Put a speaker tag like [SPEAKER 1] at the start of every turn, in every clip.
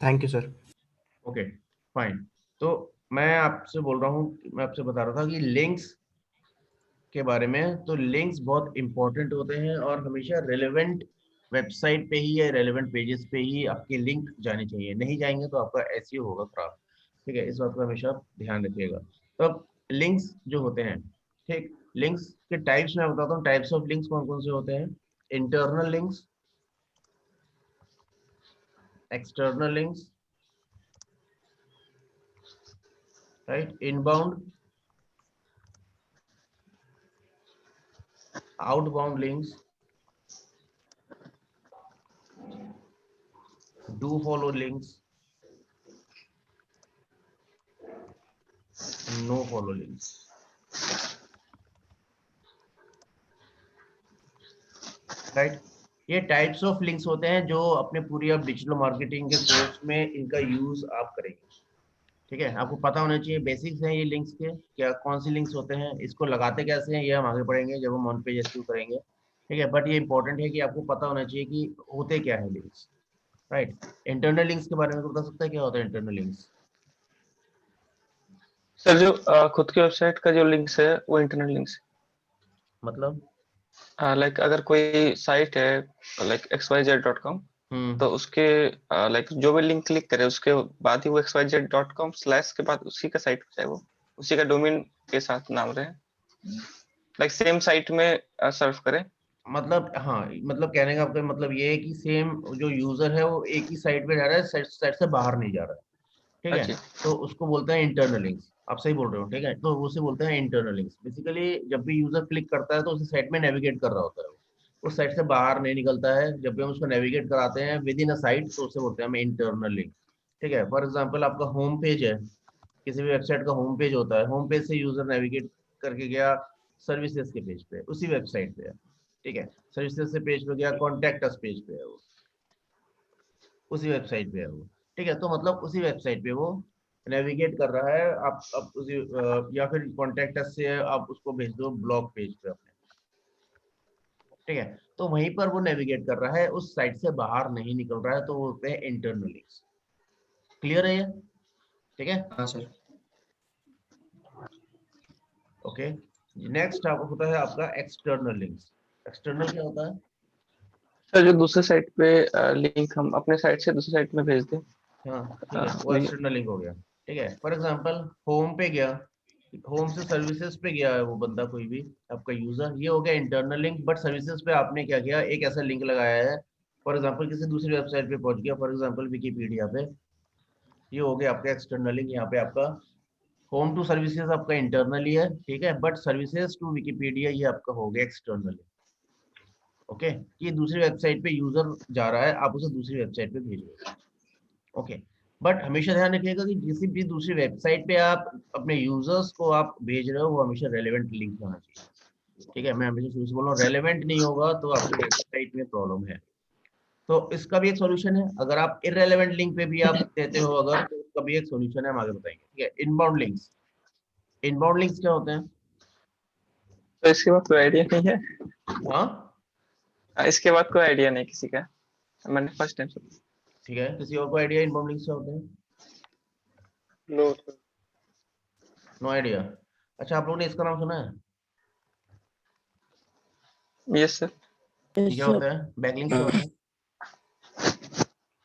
[SPEAKER 1] Thank you sir.
[SPEAKER 2] Okay fine. तो मैं आपसे बोल रहा हूँ, मैं आपसे बता रहा था कि लिंक्स के बारे में। तो लिंक्स बहुत इंपॉर्टेंट होते हैं और हमेशा रेलेवेंट वेबसाइट पे ही या रेलेवेंट पेजेस पे ही आपके लिंक जाने चाहिए, नहीं जाएंगे तो आपका एसईओ होगा खराब। ठीक है, इस बात का हमेशा ध्यान रखिएगा। तो अब लिंक्स जो होते हैं, ठीक, लिंक्स के टाइप्स मैं बताता हूँ, टाइप्स ऑफ लिंक्स कौन कौन से होते हैं। Internal links, external links, right, inbound, outbound links, do follow links, no follow links. Right, ये टाइप्स ऑफ लिंक्स होते हैं जो अपने पूरी आप डिजिटल मार्केटिंग के कोर्स में इनका यूज आप करेंगे। ठीक है, आपको पता होना चाहिए, बेसिक्स हैं ये लिंक्स के, क्या कौन सी लिंक्स होते हैं, इसको लगाते कैसे हैं, ये हम आगे पढ़ेंगे जब हम ऑन पेज एसईओ करेंगे। ठीक है, बट ये इंपॉर्टेंट है कि आपको पता होना चाहिए कि होते क्या है लिंक्स। राइट, इंटरनल लिंक्स के बारे में बता सकता है क्या होता है इंटरनल लिंक्स?
[SPEAKER 3] सर जो खुद की वेबसाइट का जो लिंक्स है वो इंटरनल लिंक्स
[SPEAKER 2] मतलब
[SPEAKER 3] है। लाइक अगर कोई साइट है लाइक xyz.com, तो उसके लाइक जो भी लिंक क्लिक करे उसके बाद ही वो xyz.com स्लैश के बाद उसी का साइट हो जाए, वो उसी का डोमेन के साथ नाम रहे, लाइक सेम साइट में सर्व करे।
[SPEAKER 2] मतलब हाँ, मतलब कहने का आपका मतलब ये है कि सेम जो यूजर है वो एक ही साइट पे जा रहा है, साइट से बाहर नहीं जा रहा है। ठीक है,
[SPEAKER 3] जी
[SPEAKER 2] तो उसको बोलते हैं इंटरनल लिंक्स। आप सही बोल रहे हो, ठीक है, तो उसे बोलते हैं इंटरनल लिंक्स। बेसिकली जब भी यूजर क्लिक करता है तो उसी साइट में नेविगेट कर रहा होता है, वो उस साइट से बाहर नहीं निकलता है। जब भी हम उसको नेविगेट कराते हैं विद इन अ साइट तो उसे बोलते हैं हम इंटरनल लिंक। ठीक है, फॉर एग्जाम्पल आपका होम पेज है, किसी भी वेबसाइट का होम पेज होता है, होम पेज से यूजर नेविगेट करके गया सर्विसेज के पेज पे, उसी वेबसाइट पे है। ठीक है, सर्विसेज से पेज पे गया, कॉन्टेक्ट अस पेज पे है, वो उसी वेबसाइट पे है वो। ठीक है, तो मतलब उसी वेबसाइट पे वो नेविगेट कर रहा है। आप उसी या फिर कॉन्टेक्ट अस से आप उसको भेज दो ब्लॉग पेज पे अपने। ठीक है, तो वहीं पर वो नेविगेट कर रहा है, उस साइट से बाहर नहीं निकल रहा है, तो वो होते हैं इंटरनल लिंक्स। क्लियर है ये? ठीक है,
[SPEAKER 1] हाँ सर।
[SPEAKER 2] ओके। नेक्स्ट आपको होता है आपका एक्सटर्नल लिंक्स। एक्सटर्नल क्या होता है?
[SPEAKER 3] सर जो दूसरे साइट पे लिंक हम अपने साइट से दूसरे साइट में भेज दें।
[SPEAKER 2] हाँ ठीक है, वो
[SPEAKER 3] वही
[SPEAKER 2] एक्सटर्नल लिंक हो गया। ठीक है, फॉर एग्जांपल होम पे गया, होम से सर्विसेज पे गया है वो बंदा, कोई भी आपका यूजर, ये हो गया इंटरनल लिंक। बट सर्विसेज पे आपने क्या किया, एक ऐसा लिंक लगाया है, फॉर एग्जांपल किसी दूसरी वेबसाइट पे पहुंच गया, फॉर एग्जांपल विकीपीडिया पे, ये हो गया आपका एक्सटर्नल लिंक। यहाँ पे आपका होम टू सर्विसेज आपका इंटरनल ही है, ठीक है, बट सर्विसेज टू विकीपीडिया ये आपका हो गया एक्सटर्नल। ओके, ये दूसरी वेबसाइट पे यूजर जा रहा है, आप उसे दूसरी वेबसाइट पे भेज रहे हो। ओके, बट हमेशा ध्यान रखिएगा कि किसी भी दूसरी वेबसाइट पे आप अपने यूजर्स को आप भेज रहे हो, वो हमेशा रेलेवेंट लिंक होना चाहिए। ठीक है, मैं हमेशा शुरू से बोल रहा हूँ, रेलेवेंट नहीं होगा तो आपकी वेबसाइट में प्रॉब्लम है। तो इसका भी एक सॉल्यूशन है, अगर आप इररेलेवेंट लिंक पे भी आप देते हो अगर, तो उसका भी एक सॉल्यूशन है, हम आगे बताएंगे। ठीक है, इनबाउंड लिंक्स। इनबाउंड लिंक्स क्या होते हैं?
[SPEAKER 3] तो इसके बाद कोई आइडिया नहीं है।
[SPEAKER 2] हाँ,
[SPEAKER 3] इसके बाद कोई आइडिया नहीं किसी का, मैंने फर्स्ट टाइम सुना।
[SPEAKER 2] ठीक है, किसी और को आइडिया इनबाउंड लिंक्स क्या होते हैं?
[SPEAKER 3] No
[SPEAKER 2] no idea. अच्छा, आप लोगों ने इसका नाम सुना है?
[SPEAKER 3] Yes sir.
[SPEAKER 2] ये क्या होता है? बैकलिंक्स क्या होता है?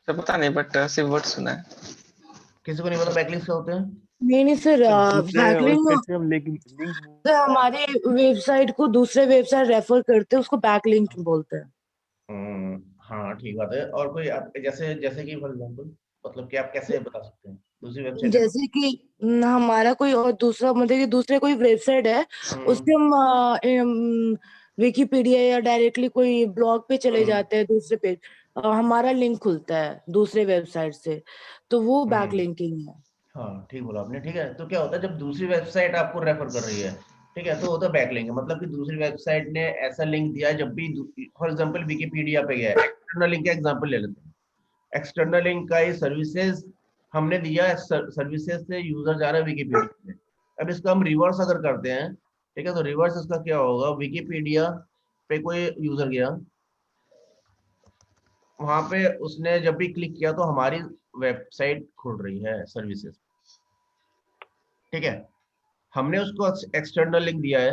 [SPEAKER 3] सर पता नहीं बट सिर्फ वर्ड सुना है।
[SPEAKER 2] किसी को नहीं पता बैकलिंक्स क्या होते हैं?
[SPEAKER 4] नहीं सर,
[SPEAKER 5] तो दूसरे
[SPEAKER 4] बैकलिंक
[SPEAKER 5] वेबसाइट से हम लिंक
[SPEAKER 4] हमारे वेबसाइट को दूसरे वेबसाइट रेफर करते हैं, उसको बैकलिंक बोलते हैं।
[SPEAKER 2] हाँ ठीक बात है। और कोई जैसे जैसे कि फॉर एग्जांपल, मतलब कि आप कैसे बता सकते हैं दूसरी वेबसाइट है?
[SPEAKER 4] जैसे कि हमारा कोई और दूसरा, मतलब कि दूसरे कोई वेबसाइट है, उससे हम विकिपीडिया या डायरेक्टली कोई ब्लॉग पे चले जाते हैं, दूसरे पेज हमारा लिंक खुलता है दूसरे वेबसाइट से, तो वो बैकलिंकिंग है।
[SPEAKER 2] हाँ ठीक बोला आपने। ठीक है, तो क्या होता है जब दूसरी वेबसाइट आपको रेफर कर रही है, ठीक है, तो होता है बैकलिंक। मतलब कि दूसरी वेबसाइट ने ऐसा लिंक दिया है, जब भी फॉर एग्जांपल विकिपीडिया पे गया है, एक्सटर्नल लिंक का एग्जांपल ले लेते हैं। एक्सटर्नल लिंक का ये सर्विसेज हमने दिया, सर्विसेज से यूजर जा रहा है विकिपीडिया में। अब इसका हम रिवर्स अगर करते हैं, ठीक है, तो रिवर्स इसका क्या होगा, विकिपीडिया पे कोई यूजर गया, वहां पे उसने जब भी क्लिक किया तो हमारी वेबसाइट खुल रही है सर्विसेज, ठीक है, हमने उसको एक्सटर्नल लिंक दिया है।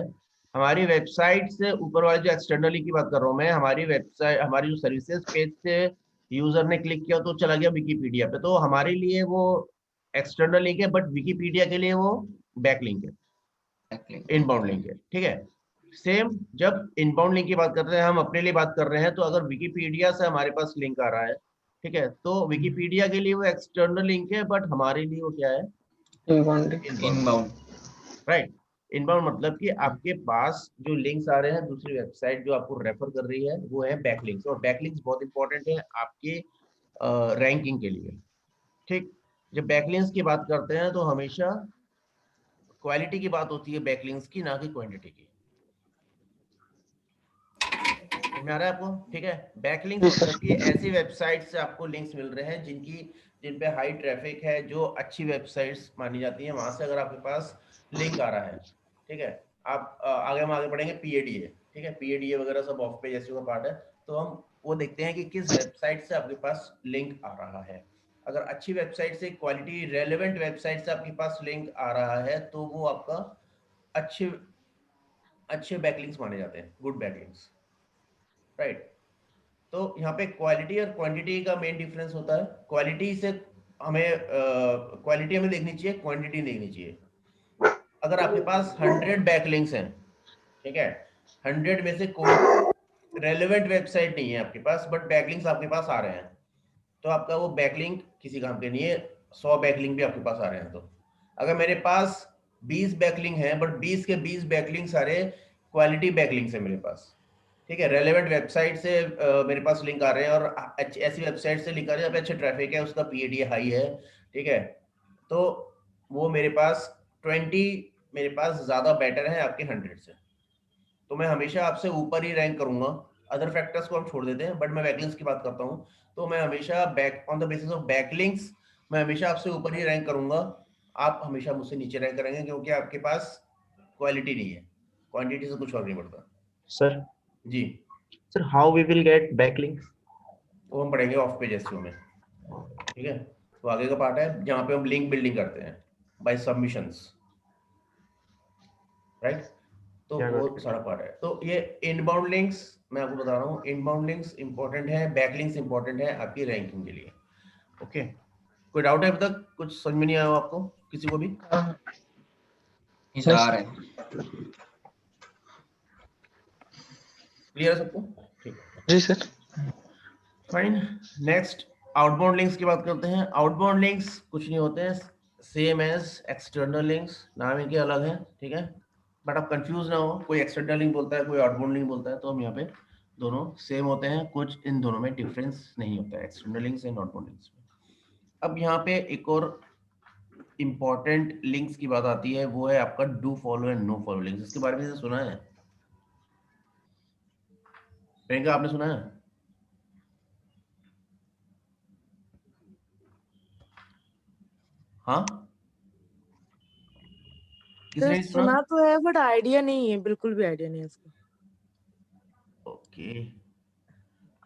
[SPEAKER 2] हमारी वेबसाइट से ऊपर वाले जो एक्सटर्नल लिंक की बात कर रहा हूँ मैं, हमारी वेबसाइट, हमारी जो सर्विसेज पेज से यूजर ने क्लिक किया तो चला गया विकीपीडिया पे, तो हमारे लिए वो एक्सटर्नल लिंक है, बट विकीपीडिया के लिए वो बैक लिंक है, इनबाउंड लिंक है, ठीक है। सेम जब इनबाउंड लिंक की बात करते हैं, हम अपने लिए बात कर रहे हैं, तो अगर विकीपीडिया से हमारे पास लिंक आ रहा है, ठीक है, तो विकीपीडिया के लिए वो एक्सटर्नल लिंक है, बट हमारे लिए वो क्या है, इनबाउंड, राइट। इनबाउंड मतलब कि आपके पास जो लिंक्स आ रहे हैं, दूसरी वेबसाइट जो आपको रेफर कर रही है, वो है बैकलिंक्स, और बैकलिंक्स बहुत इंपॉर्टेंट है आपके रैंकिंग के लिए, ठीक। जब बैकलिंक्स की बात करते हैं तो हमेशा क्वालिटी की बात होती है बैकलिंक्स की, ना कि क्वांटिटी की। समझ आ रहा है आपको, ठीक है। बैकलिंक्स मतलब कि ऐसी वेबसाइट से आपको लिंक्स मिल रहे हैं जिन पे हाई ट्रैफिक है, जो अच्छी वेबसाइट्स मानी जाती हैं, वहां से अगर आपके पास लिंक आ रहा है, ठीक है। आप आगे हम आगे पढ़ेंगे पीएडीए, ठीक है, पीएडीए वगैरह सब ऑफ पेज एसईओ का पार्ट है, तो हम वो देखते हैं कि किस वेबसाइट से आपके पास लिंक आ रहा है। अगर अच्छी वेबसाइट से, क्वालिटी रेलेवेंट वेबसाइट से आपके पास लिंक आ रहा है, तो वो आपका अच्छे अच्छे बैकलिंक्स माने जाते हैं, गुड बैकलिंक्स, राइट। तो यहाँ पे क्वालिटी और क्वांटिटी का मेन डिफरेंस होता है। क्वालिटी से क्वालिटी हमें देखनी चाहिए, क्वांटिटी देखनी चाहिए। अगर आपके पास 100 बैकलिंक्स हैं, ठीक है, 100 में से कोई रेलेवेंट वेबसाइट नहीं है आपके पास, बट बैकलिंक्स आपके पास आ रहे हैं, तो आपका वो बैकलिंक किसी काम के नहीं है। 100 बैकलिंक भी आपके पास आ रहे हैं, तो अगर मेरे पास 20 बैकलिंक हैं, बट 20 के 20 बैकलिंक सारे क्वालिटी बैकलिंक्स है मेरे पास, ठीक है, रेलेवेंट वेबसाइट से मेरे पास लिंक आ रहे हैं, और ऐसी वेबसाइट से लिंक आ रहे हैं जहाँ पे अच्छे ट्रैफिक है, उसका पीएडी हाई है, ठीक है, तो वो मेरे पास 20 मेरे पास ज्यादा बेटर है आपके 100 से, तो मैं हमेशा आपसे ऊपर ही रैंक करूंगा। अदर फैक्टर्स को हम छोड़ देते हैं, बट मैं बैकलिंक्स की बात करता हूँ, तो मैं हमेशा back on the basis of backlinks मैं हमेशा आपसे ऊपर ही रैंक करूंगा। आप हमेशा मुझसे नीचे रैंक करेंगे, क्योंकि आपके पास क्वालिटी नहीं है, क्वांटिटी से कुछ फर्क नहीं पड़ता।
[SPEAKER 1] Sir
[SPEAKER 2] ji
[SPEAKER 1] sir, how we will get backlinks?
[SPEAKER 2] वो हम पढ़ेंगे ऑफ पेज एसईओ में, ठीक है। तो आगे का पार्ट है जहाँ पे हम लिंक बिल्डिंग करते हैं बाय सबमिशंस, राइट। तो वो सारा पार्ट है। तो ये इनबाउंड लिंक्स मैं आपको बता रहा हूँ, इनबाउंड लिंक्स इंपॉर्टेंट है, बैकलिंक्स इंपॉर्टेंट है आपकी रैंकिंग के लिए, ओके। कोई डाउट है अभी तक? कुछ समझ में नहीं आया आपको किसी को भी?
[SPEAKER 5] आ रहे हैं।
[SPEAKER 2] क्लियर है सबको? ठीक,
[SPEAKER 3] जी sir.
[SPEAKER 2] Fine. Next outbound links की बात करते हैं। आउटबाउंड लिंक्स कुछ नहीं होते हैं, सेम एज एक्सटर्नल लिंक्स, नाम इनके अलग है, ठीक है, बट आप कंफ्यूज ना हो, कोई एक्सटर्नल लिंक बोलता है, कोई आउटबाउंड लिंक बोलता है, तो हम यहाँ पे दोनों सेम होते हैं, कुछ इन दोनों में डिफरेंस नहीं होता है, external links and outbound links में। अब यहाँ पे एक और इंपॉर्टेंट लिंक्स की बात आती है, वो है आपका do follow and no follow links. इसके बारे में सुना है प्रियंका, आपने सुना है? हाँ, किसने सुना?
[SPEAKER 4] सुना तो है, बट आइडिया नहीं है, बिल्कुल भी आइडिया नहीं है इसका।
[SPEAKER 2] Okay,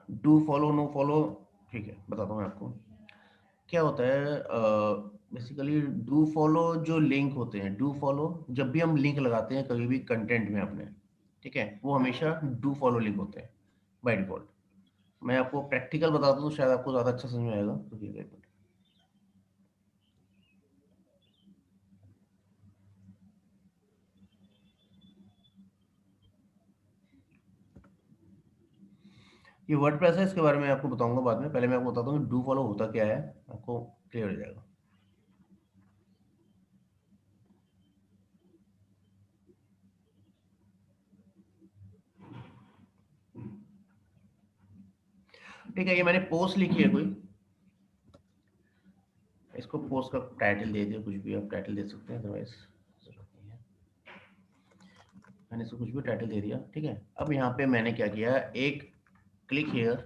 [SPEAKER 2] do follow no follow, ठीक है, बताता हूँ मैं आपको क्या होता है। बेसिकली डू फॉलो जो लिंक होते हैं, डू फॉलो जब भी हम लिंक लगाते हैं कभी भी कंटेंट में अपने, ठीक है, वो हमेशा डू फॉलो लिंक होते हैं बाय डिफॉल्ट। मैं आपको प्रैक्टिकल बताता हूँ तो शायद आपको ज्यादा अच्छा समझ में आएगा, तो ठीक है। ये वर्डप्रेस है, इसके बारे में आपको बताऊंगा बाद में, पहले मैं आपको बताता हूँ कि डू फॉलो होता क्या है, आपको क्लियर हो जाएगा। ठीक है, ये मैंने पोस्ट लिखी है कोई, इसको पोस्ट का टाइटल दे दिया, कुछ भी आप टाइटल दे सकते हैं, अदरवाइज मैंने इसको कुछ भी टाइटल दे दिया, ठीक है। अब यहाँ पे मैंने क्या किया, एक क्लिक हियर,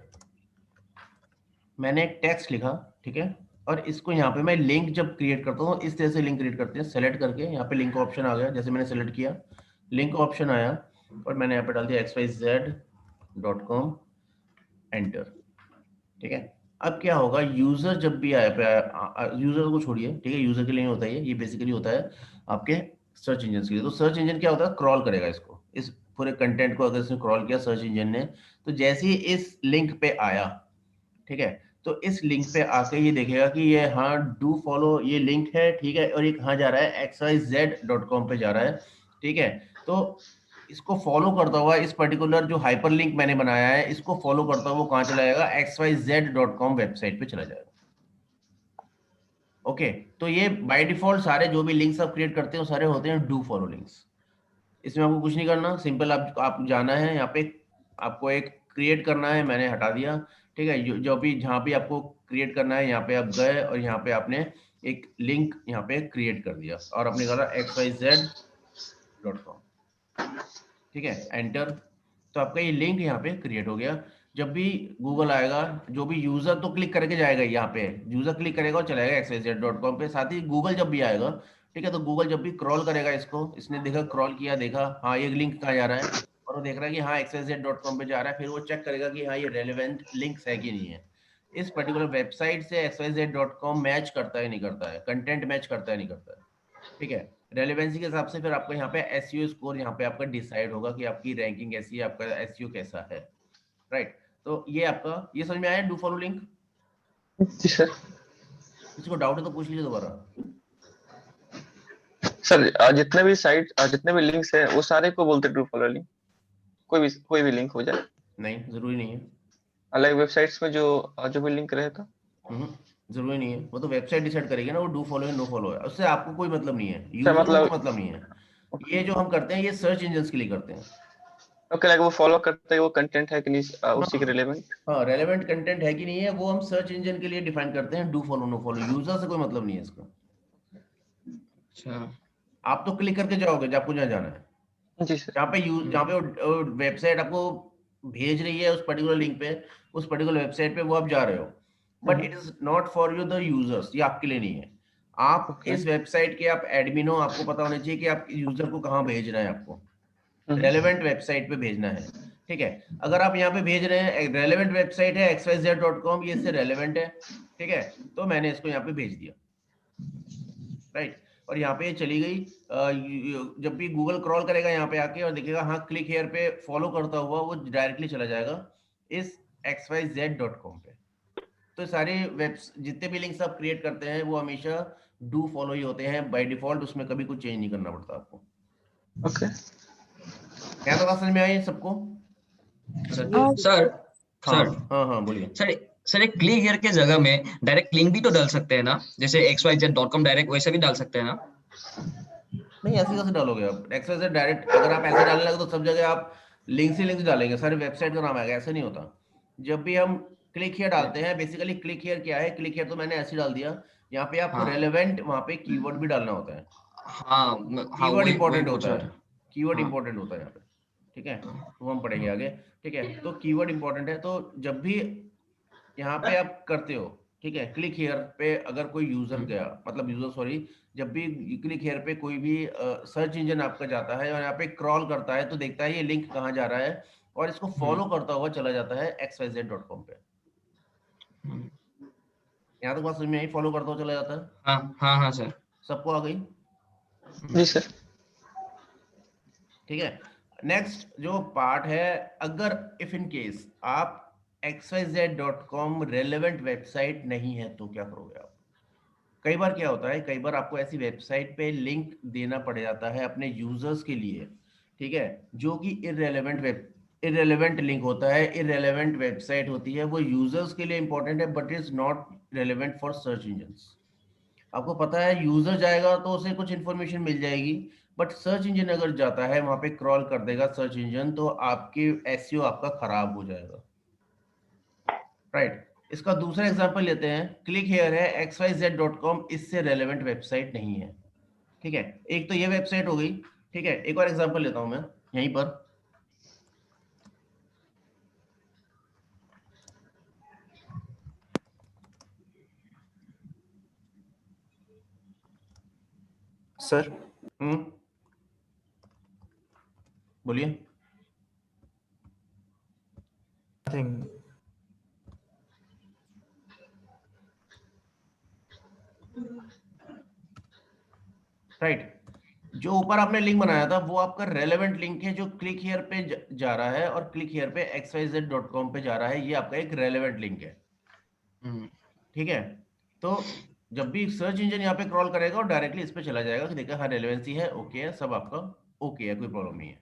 [SPEAKER 2] मैंने एक टेक्स्ट लिखा, ठीक है, और इसको यहाँ पे मैं लिंक जब क्रिएट करता हूँ, इस तरह से लिंक क्रिएट करते हैं, सेलेक्ट करके यहाँ पे लिंक ऑप्शन आ गया, जैसे मैंने सेलेक्ट किया लिंक ऑप्शन आया, और मैंने यहाँ पे डाल दिया xyz.com, एंटर, ठीक है। अब क्या होगा, यूजर जब भी आया पे, यूजर को छोड़िए, ठीक है, यूजर के लिए नहीं होता ये बेसिकली होता है आपके सर्च इंजन के लिए। तो सर्च इंजन क्या होता है, क्रॉल करेगा इसको, इस पूरे कंटेंट को अगर इसने क्रॉल किया सर्च इंजन ने, तो जैसे ही इस लिंक पे आया, ठीक है, तो इस लिंक पे आके ये देखेगा कि ये हाँ डू फॉलो ये लिंक है, ठीक है, और ये कहाँ जा रहा है, xyz.com पे जा रहा है, ठीक है। तो इसको फॉलो करता हुआ इस पर्टिकुलर जो हाइपर लिंक मैंने बनाया है, इसको फॉलो करता हुआ वो कहाँ चला जाएगा, xyz.com वेबसाइट पे चला जाएगा। ओके, तो ये बाय डिफॉल्ट सारे जो भी लिंक्स आप क्रिएट करते हैं वो सारे होते हैं डू फॉलो लिंक्स। इसमें आपको कुछ नहीं करना, सिंपल आप जाना है यहाँ पे, आपको एक क्रिएट करना है, मैंने हटा दिया, ठीक है। जो भी जहाँ भी आपको क्रिएट करना है यहाँ पे आप गए और यहाँ पे आपने एक लिंक यहाँ पे क्रिएट कर दिया और आपने कहा xyz.com, ठीक है, एंटर। तो आपका ये लिंक यहाँ पे क्रिएट हो गया। जब भी गूगल आएगा, जो भी यूजर तो क्लिक करके जाएगा, यहाँ पे यूजर क्लिक करेगा और चलाएगा xyz.com पे, साथ ही गूगल जब भी आएगा, ठीक है, तो गूगल जब भी क्रॉल करेगा इसको, इसने देखा क्रॉल किया, देखा हाँ ये लिंक कहाँ जा रहा है, और वो देख रहा है कि हाँ xyz.com पे जा रहा है, फिर वो चेक करेगा कि हाँ ये रेलिवेंट लिंक्स है कि नहीं है, इस पर्टिकुलर वेबसाइट से xyz.com मैच करता है नहीं करता है, कंटेंट मैच करता है नहीं करता है, ठीक है। रेलेवेंसी के हिसाब से फिर आपको यहाँ पे एसईओ स्कोर यहाँ पे आपका डिसाइड होगा कि आपकी रैंकिंग कैसी है, आपका एसईओ कैसा है, राइट। तो ये आपका, ये समझ में आया डू फॉलो लिंक?
[SPEAKER 3] जी सर।
[SPEAKER 2] किसी को डाउट है तो पूछ लीजिए दोबारा।
[SPEAKER 3] सर जितने भी साइट जितने भी लिंक्स है वो सारे को बोलते ट्रू फॉलो लिंक, कोई भी लिंक हो जाए?
[SPEAKER 2] नहीं, जरूरी नहीं है।
[SPEAKER 3] अलग वेबसाइट्स में जो भी लिंक रहे तो?
[SPEAKER 2] जरूरी नहीं है, वो तो वेबसाइट डिसाइड करेगी ना, वो डू फॉलो है नो फॉलो है, उससे आपको कोई मतलब नहीं है,
[SPEAKER 3] सर
[SPEAKER 2] यूजर को
[SPEAKER 3] मतलब
[SPEAKER 2] कोई मतलब नहीं है। ये जो हम करते हैं ये सर्च इंजन के लिए करते हैं।
[SPEAKER 3] ओके, लाइक वो फॉलो करते हैं वो कंटेंट है कि नहीं उसी के
[SPEAKER 2] हाँ,
[SPEAKER 3] रिलेवेंट?
[SPEAKER 2] हाँ, रेलेवेंट कंटेंट है कि नहीं है वो हम सर्च इंजन के लिए डिफाइन करते हैं, do follow no follow, user से कोई मतलब नहीं है इसका।
[SPEAKER 3] अच्छा।
[SPEAKER 2] आप तो क्लिक करके जाओगे जब आपको जहाँ जाना है,
[SPEAKER 3] जी सर।
[SPEAKER 2] जहाँ पे वेबसाइट आपको भेज रही है उस पर्टिकुलर लिंक पे, उस पर्टिकुलर वेबसाइट पे वो आप जा रहे हो, but it is not for you the users, ये आपके लिए नहीं है। आप
[SPEAKER 3] ओके।
[SPEAKER 2] इस वेबसाइट के आप एडमिन हो, आपको पता होना चाहिए कि आप यूजर को कहाँ भेजना है, आपको रेलेवेंट वेबसाइट पे भेजना है, ठीक है। अगर आप यहाँ पे भेज रहे हैं, रेलेवेंट वेबसाइट है xyz.com, ये इससे रेलेवेंट है, ठीक है, तो मैंने इसको यहाँ पे भेज दिया, राइट। और यहाँ पे चली गई, जब भी गूगल क्रॉल करेगा यहाँ पे आके और देखेगा हाँ क्लिक हेयर पे फॉलो करता हुआ वो डायरेक्टली चला जाएगा इस xyz.com पे। तो सारे वेब्स जितने भी लिंक्स आप क्रिएट करते हैं वो हमेशा डू फॉलो ही होते हैं बाय डिफॉल्ट, उसमें कभी कुछ चेंज नहीं करना पड़ता आपको।
[SPEAKER 3] ओके।
[SPEAKER 2] क्या तो बात समझ में आई सबको?
[SPEAKER 5] सर
[SPEAKER 4] हाँ
[SPEAKER 5] सर
[SPEAKER 2] हाँ,
[SPEAKER 5] सर
[SPEAKER 2] हाँ, हाँ, बोलिए।
[SPEAKER 5] सर सर एक क्लिक हियर के जगह में डायरेक्ट लिंक भी तो डाल सकते हैं ना, जैसे xyz.com डायरेक्ट वैसे भी डाल सकते हैं ना?
[SPEAKER 2] नहीं, ऐसे कैसे डालोगे आप एक्सेस डायरेक्ट? अगर आप ऐसे डालने लगे तो सब जगह आप लिंक से लिंक डालेंगे, सारे वेबसाइट का नाम आएगा, ऐसे नहीं होता। जब भी हम क्लिक हियर डालते हैं, बेसिकली क्लिक हियर क्या है, क्लिक हियर तो मैंने ऐसे डाल दिया, यहाँ पे आपको
[SPEAKER 5] हाँ
[SPEAKER 2] रेलेवेंट वहाँ पे कीवर्ड भी डालना होता है।
[SPEAKER 5] हाँ हाँ,
[SPEAKER 2] कीवर्ड
[SPEAKER 5] वही वही
[SPEAKER 2] इंपॉर्टेंट
[SPEAKER 5] पूछ
[SPEAKER 2] होता
[SPEAKER 5] रहा
[SPEAKER 2] है,
[SPEAKER 5] था।
[SPEAKER 2] कीवर्ड
[SPEAKER 5] हाँ
[SPEAKER 2] इंपॉर्टेंट होता है यहाँ पे, ठीक है, वो हम पढ़ेंगे आगे, ठीक है। तो कीवर्ड इंपॉर्टेंट है, तो जब भी यहाँ पे आप करते हो, ठीक है, क्लिक हियर पे अगर कोई यूजर गया, मतलब यूजर सॉरी, जब भी क्लिक हियर पे कोई भी सर्च इंजन आपका जाता है और यहाँ पे क्रॉल करता है तो देखता है ये लिंक कहाँ जा रहा है और इसको फॉलो करता हुआ चला जाता है xyz.com पे। यहाँ तक बात समझ में आई, फॉलो करता हुआ चला जाता है,
[SPEAKER 5] हाँ हाँ हाँ सर।
[SPEAKER 2] सबको आ गई?
[SPEAKER 3] जी सर।
[SPEAKER 2] ठीक है। नेक्स्ट जो पार्ट है, अगर इफ इन केस आप xyz.com रेलेवेंट वेबसाइट नहीं है तो क्या करोगे आप? कई बार क्या होता है, कई बार आपको ऐसी वेबसाइट पे लिंक देना पड़ जाता है अपने यूजर्स के लिए, ठीक है, जो कि इरेलीवेंट लिंक होता है, इरेलीवेंट वेबसाइट होती है, वो यूजर्स के लिए इंपॉर्टेंट है but is not relevant for search engines. आपको पता है यूजर जाएगा तो उसे कुछ इंफॉर्मेशन मिल जाएगी, बट सर्च इंजन अगर जाता है वहां पे क्रॉल कर देगा सर्च इंजन, तो आपके एसईओ आपका खराब हो जाएगा, राइट। इसका दूसरा एग्जांपल लेते हैं, क्लिक हेयर है xyz.com, इससे रेलेवेंट वेबसाइट नहीं है, ठीक है। एक तो ये वेबसाइट हो गई, ठीक है, एक और एग्जांपल लेता हूं मैं यहीं पर।
[SPEAKER 1] सर
[SPEAKER 2] हम्म, बोलिए।
[SPEAKER 1] Thing
[SPEAKER 2] right. जो ऊपर आपने लिंक बनाया था वो आपका रेलेवेंट लिंक है जो क्लिक हियर पे जा रहा है और क्लिक हियर पे xyz.com पे जा रहा है, ये आपका एक रेलेवेंट लिंक है। ठीक है, तो जब भी सर्च इंजन यहाँ पे क्रॉल करेगा और डायरेक्टली इस पे चला जाएगा कि देखा हाँ रेलेवेंसी है, ओके है, सब आपका ओके है, कोई प्रॉब्लम नहीं है।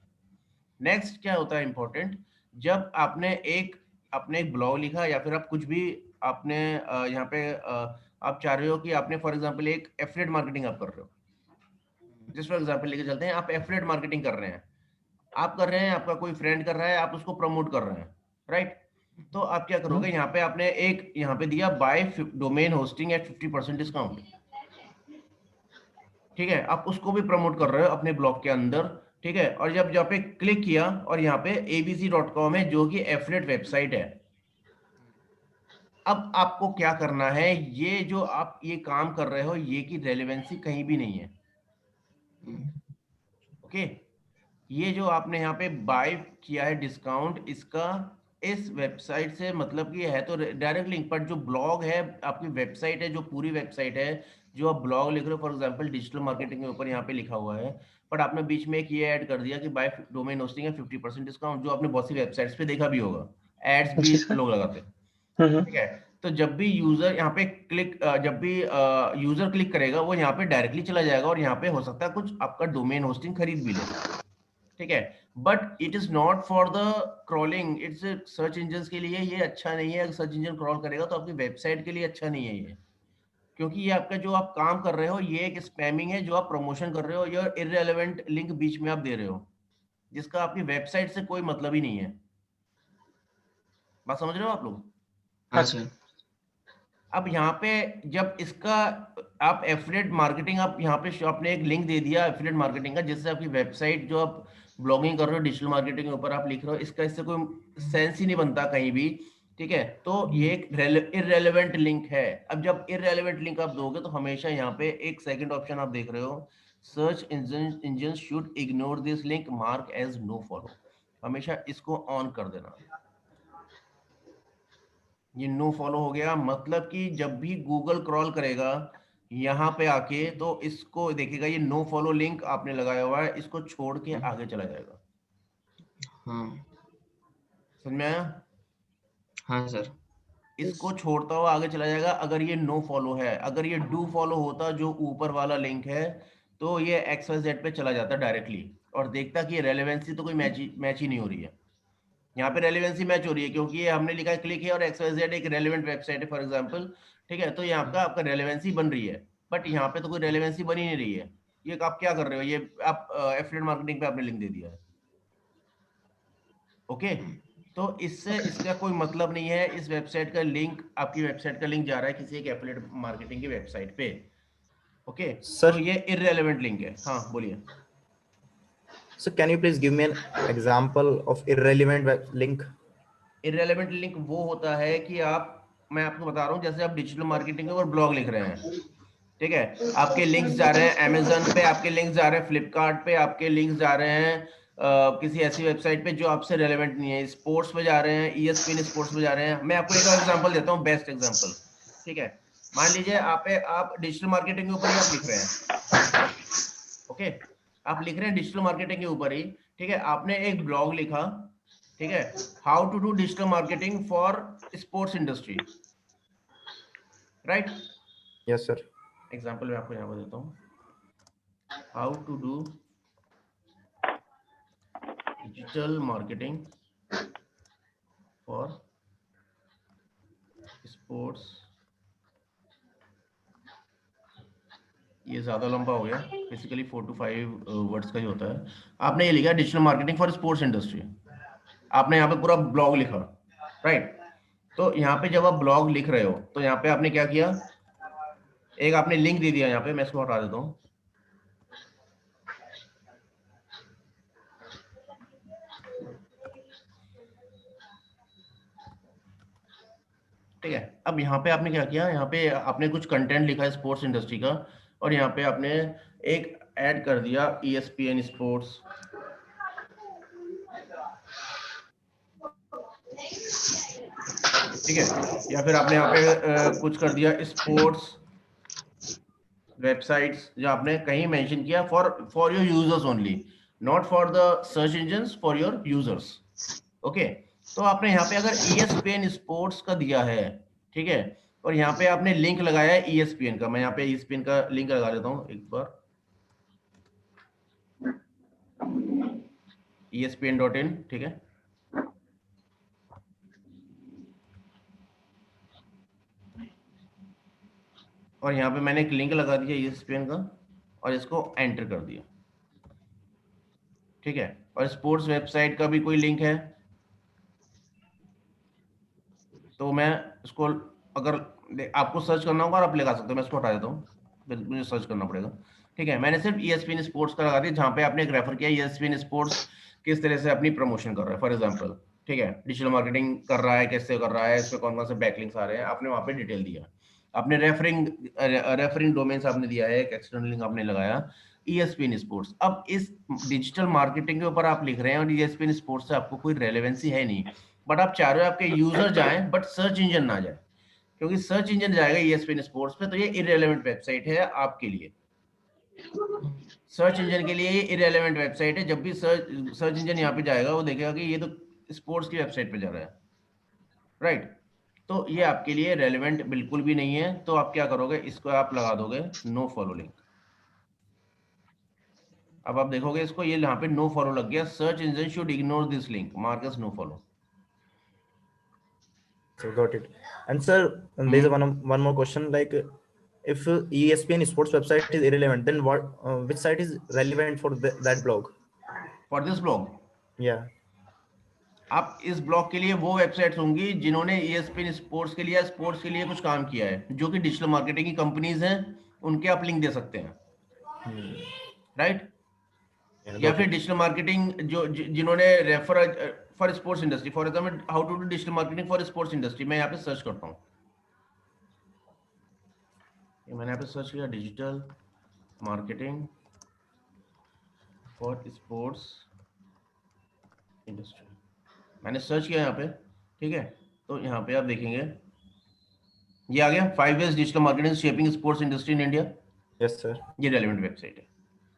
[SPEAKER 2] नेक्स्ट क्या होता है इंपॉर्टेंट, जब आपने एक ब्लॉग लिखा या फिर आप कुछ भी आपने यहाँ पे आप चाह रहे हो कि आपने फॉर एग्जांपल एक एफिलिएट मार्केटिंग आप कर रहे हो, जस्ट फॉर एग्जांपल लेके चलते हैं, आप एफिलिएट मार्केटिंग कर रहे हैं, आप कर रहे हैं, आपका कोई फ्रेंड कर रहा है, आप उसको प्रमोट कर रहे हैं, राइट। तो आप क्या करोगे, यहाँ पे आपने एक यहाँ पे दिया buy domain hosting at 50% discount. ठीक है, आप उसको भी प्रमोट कर रहे हो अपने ब्लॉग के अंदर। ठीक है, और जब यहाँ पे क्लिक किया और यहाँ पे abc.com है जो कि एफिलिएट वेबसाइट है। अब आपको क्या करना है, ये जो आप ये काम कर रहे हो ये की रेलेवेंसी कहीं भी नहीं है। ओके, ये जो आपने यहाँ पे बाय किया है डिस्काउंट, इसका इस वेबसाइट से मतलब कि है तो डायरेक्ट लिंक, पर जो ब्लॉग है आपकी वेबसाइट है, जो पूरी वेबसाइट है जो आप ब्लॉग लिख रहे हो, फॉर एग्जांपल डिजिटल मार्केटिंग के ऊपर यहाँ पे लिखा हुआ है, बट आपने बीच में एक ये ऐड कर दिया कि बाय डोमेन होस्टिंग है 50% डिस्काउंट, जो आपने बहुत सी वेबसाइट्स पे देखा भी होगा, एड्स भी लोग लगाते हैं। ठीक है, तो जब भी यूजर यहाँ पे क्लिक जब भी यूजर क्लिक करेगा वो यहाँ पे डायरेक्टली चला जाएगा और यहाँ पे हो सकता है कुछ आपका डोमेन होस्टिंग खरीद भी ले। ठीक है, but it is not for the crawling, it's search engine के लिए ये अच्छा नहीं है। अगर सर्च इंजन क्रॉल करेगा तो आपकी वेबसाइट के लिए अच्छा नहीं है ये, क्योंकि ये आपका जो आप काम कर रहे हो ये एक स्पैमिंग है, जो आप प्रमोशन कर रहे हो, ये इररेलेवेंट लिंक बीच में आप दे रहे हो जिसका आपकी वेबसाइट से कोई मतलब ही नहीं है। बात समझ रहे हो आप लोग?
[SPEAKER 5] हाँ सर।
[SPEAKER 2] अब यहाँ पे जब इसका आप एफिलिएट मार्केटिंग, आप यहाँ पे आपने एक लिंक दे दिया एफिलिएट मार्केटिंग का, जिससे आपकी वेबसाइट जो आप ब्लॉगिंग कर रहे हो डिजिटल मार्केटिंग के ऊपर आप लिख रहे हो, इसका इससे कोई सेंस ही नहीं बनता कहीं भी। ठीक है, तो ये एक इररेलेवेंट लिंक है। अब जब इररेलेवेंट लिंक आप दोगे तो हमेशा यहाँ पे एक सेकंड ऑप्शन आप देख रहे हो, search engine should ignore this link mark as no follow, हमेशा इसको ऑन कर देना। ये नो फॉलो हो गया, मतलब कि जब भी गूगल क्रॉल करेगा यहाँ पे आके तो इसको देखेगा ये नो फॉलो लिंक आपने लगाया हुआ है, इसको छोड़ के आगे चला जाएगा।
[SPEAKER 5] हाँ
[SPEAKER 2] समझ में आया?
[SPEAKER 5] हाँ सर।
[SPEAKER 2] इसको छोड़ता हुआ आगे चला जाएगा अगर ये नो फॉलो है। अगर ये डू फॉलो होता जो ऊपर वाला लिंक है तो ये XYZ पे चला जाता डायरेक्टली और देखता कि ये रेलेवेंसी तो कोई मैच ही नहीं हो रही है। यहाँ पे रेलेवेंसी मैच हो रही है क्योंकि ये हमने लिखा है क्लिक है और XYZ एक रेलेवेंट वेबसाइट है फॉर एग्जांपल। ठीक है, तो यहाँ का आपका रेलेवेंसी बन रही है, बट यहाँ पे तो कोई रेलेवेंसी बनी नहीं रही है। ये आप क्या कर रहे हो, ये आप एफिलिएट मार्केटिंग पे आपने लिंक दे दिया है। ओके, तो इससे इसका कोई मतलब नहीं है। इस वेबसाइट का लिंक, आपकी वेबसाइट का लिंक जा रहा है किसी एक एफिलिएट मार्केटिंग की वेबसाइट पे। ओके
[SPEAKER 1] सर,
[SPEAKER 2] तो ये इररेलेवेंट लिंक है। हाँ बोलिए।
[SPEAKER 1] so can you please give me an example of irrelevant link?
[SPEAKER 2] Irrelevant link वो होता है कि मैं आपको बता रहा हूँ, जैसे आप डिजिटल मार्केटिंग के ऊपर ब्लॉग लिख रहे हैं, ठीक है, आपके लिंक्स जा रहे हैं अमेजन पे, आपके लिंक्स जा रहे हैं फ्लिपकार्ट पे, आपके लिंक्स जा रहे हैं किसी ऐसी वेबसाइट पे जो आपसे रेलेवेंट नहीं है, स्पोर्ट्स पे जा रहे हैं, ESPN स्पोर्ट्स पे जा रहे हैं। मैं आपको एक एग्जांपल देता हूँ, बेस्ट एग्जांपल। ठीक है, मान लीजिए आप डिजिटल मार्केटिंग के ऊपर ही आप लिख रहे हैं। ओके, आप लिख रहे हैं डिजिटल मार्केटिंग के ऊपर ही। ठीक है, आपने एक ब्लॉग लिखा, ठीक है, how to do digital marketing for sports industry, right?
[SPEAKER 1] Yes sir.
[SPEAKER 2] Example मैं आपको यहाँ पर देता हूँ, how to do digital marketing for sports. ये ज्यादा लंबा हो गया, बेसिकली 4 to 5 वर्ड्स का ही होता है। आपने ये लिखा digital marketing for sports industry, आपने यहाँ पे पूरा ब्लॉग लिखा, राइट? तो यहाँ पे जब आप ब्लॉग लिख रहे हो तो यहाँ पे आपने क्या किया, एक आपने लिंक दे दिया, यहाँ पे मैं इसको हटा देता हूँ। ठीक है, अब यहाँ पे आपने क्या किया, यहाँ पे आपने कुछ कंटेंट लिखा है स्पोर्ट्स इंडस्ट्री का और यहाँ पे आपने एक ऐड कर दिया ESPN स्पोर्ट्स। ठीक है, या फिर आपने यहाँ पे कुछ कर दिया स्पोर्ट्स वेबसाइट्स जो आपने कहीं मेंशन किया for your users only, not for the search engines, for your users. Okay, तो आपने यहाँ पे अगर ESPN स्पोर्ट्स का दिया है, ठीक है, और यहाँ पे आपने लिंक लगाया है ESPN का, मैं यहाँ पे ESPN का लिंक लगा देता हूँ एक बार, ESPN.in, ठीक है। और यहाँ पे मैंने एक लिंक लगा दिया ESPN का और इसको एंटर कर दिया, ठीक है। और स्पोर्ट्स वेबसाइट का भी कोई लिंक है तो मैं इसको, अगर आपको सर्च करना होगा और आप लगा सकते हो, मैं इसको हटा देता हूँ, मुझे सर्च करना पड़ेगा, ठीक है। मैंने सिर्फ ESPN स्पोर्ट्स का लगा दिया, जहाँ पे आपने एक रेफर किया ESPN स्पोर्ट्स किस तरह से अपनी प्रमोशन कर रहा है, फॉर एग्जांपल, ठीक है, डिजिटल मार्केटिंग कर रहा है, कैसे कर रहा है, इसमें कौन कौन से बैकलिंक्स आ रहे हैं, आपने वहाँ पे डिटेल दिया, आपने रेफरिंग डोमेन्स आपने दिया है, एक एक्सटर्नल लिंक आपने लगाया ESPN स्पोर्ट्स। अब इस डिजिटल मार्केटिंग के ऊपर आप लिख रहे हैं और ESPN स्पोर्ट्स से आपको कोई रेलेवेंसी है नहीं, बट आप चाह रहे हो आपके यूजर जाएं बट सर्च इंजन ना जाए, क्योंकि सर्च इंजन जाएगा ESPN स्पोर्ट्स पे तो ये इररेलेवेंट वेबसाइट है आपके लिए। सर्च इंजन के लिए ये इररेलेवेंट वेबसाइट है। जब भी सर्च इंजन यहाँ पे जाएगा वो देखेगा कि ये तो स्पोर्ट्स की वेबसाइट पे जा रहा है, राइट। तो ये आपके लिए रेलेवेंट बिल्कुल भी नहीं है। तो आप क्या करोगे, इसको आप लगा दोगे नो फॉलो लिंक। अब आप देखोगे इसको, ये यहाँ पे नो फॉलो लग गया, search engine should ignore this link, mark as no follow.
[SPEAKER 1] So got it. And sir, there's one more question. Like, if ESPN sports website is irrelevant, then which site is relevant for that blog?
[SPEAKER 2] For this blog,
[SPEAKER 1] Yeah.
[SPEAKER 2] आप इस blog के लिए वो websites होंगी जिन्होंने ESPN sports के लिए, sports के लिए कुछ काम किया है, जो कि डिजिटल मार्केटिंग की कंपनीज हैं, उनके आप लिंक दे सकते हैं, राइट।
[SPEAKER 1] Yeah,
[SPEAKER 2] या
[SPEAKER 1] got
[SPEAKER 2] फिर
[SPEAKER 1] it.
[SPEAKER 2] डिजिटल मार्केटिंग जो जिन्होंने refer for sports industry, for example how to do digital marketing for sports industry, मैं यहाँ पे सर्च करता हूँ, मैंने यहाँ पे सर्च किया digital marketing for sports industry, मैंने सर्च किया यहाँ पे, ठीक है। तो यहाँ पे आप देखेंगे ये आ गया 5 ways digital marketing shaping sports industry in India.
[SPEAKER 1] Yes, sir.
[SPEAKER 2] ये रेलेवेंट वेबसाइट है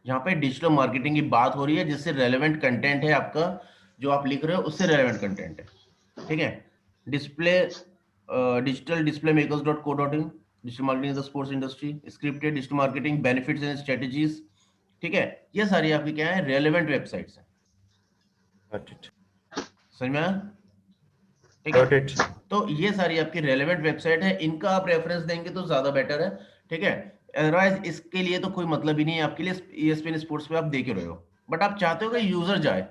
[SPEAKER 2] जहाँ पे डिजिटल मार्केटिंग की बात हो रही है, जिससे रेलेवेंट कंटेंट है आपका, जो आप लिख रहे हो उससे रेलेवेंट कंटेंट है, ठीक है। Display digital display makers, digital marketing the sports industry, scripted digital marketing benefits and strategies, ठीक है। ये सारी आपकी क्या है, रेलेवेंट वेबसाइट्स हैं।
[SPEAKER 1] Got it.
[SPEAKER 2] समझ में आया? ठीक
[SPEAKER 1] Got
[SPEAKER 2] है,
[SPEAKER 1] it.
[SPEAKER 2] तो ये सारी आपकी रेलेवेंट वेबसाइट है, इनका आप रेफरेंस देंगे तो ज्यादा बेटर है, ठीक है। अदरवाइज इसके लिए तो कोई मतलब ही नहीं है आपके लिए, ESPN स्पोर्ट्स पे आप देख रहे हो, बट आप चाहते हो कि यूजर जाए,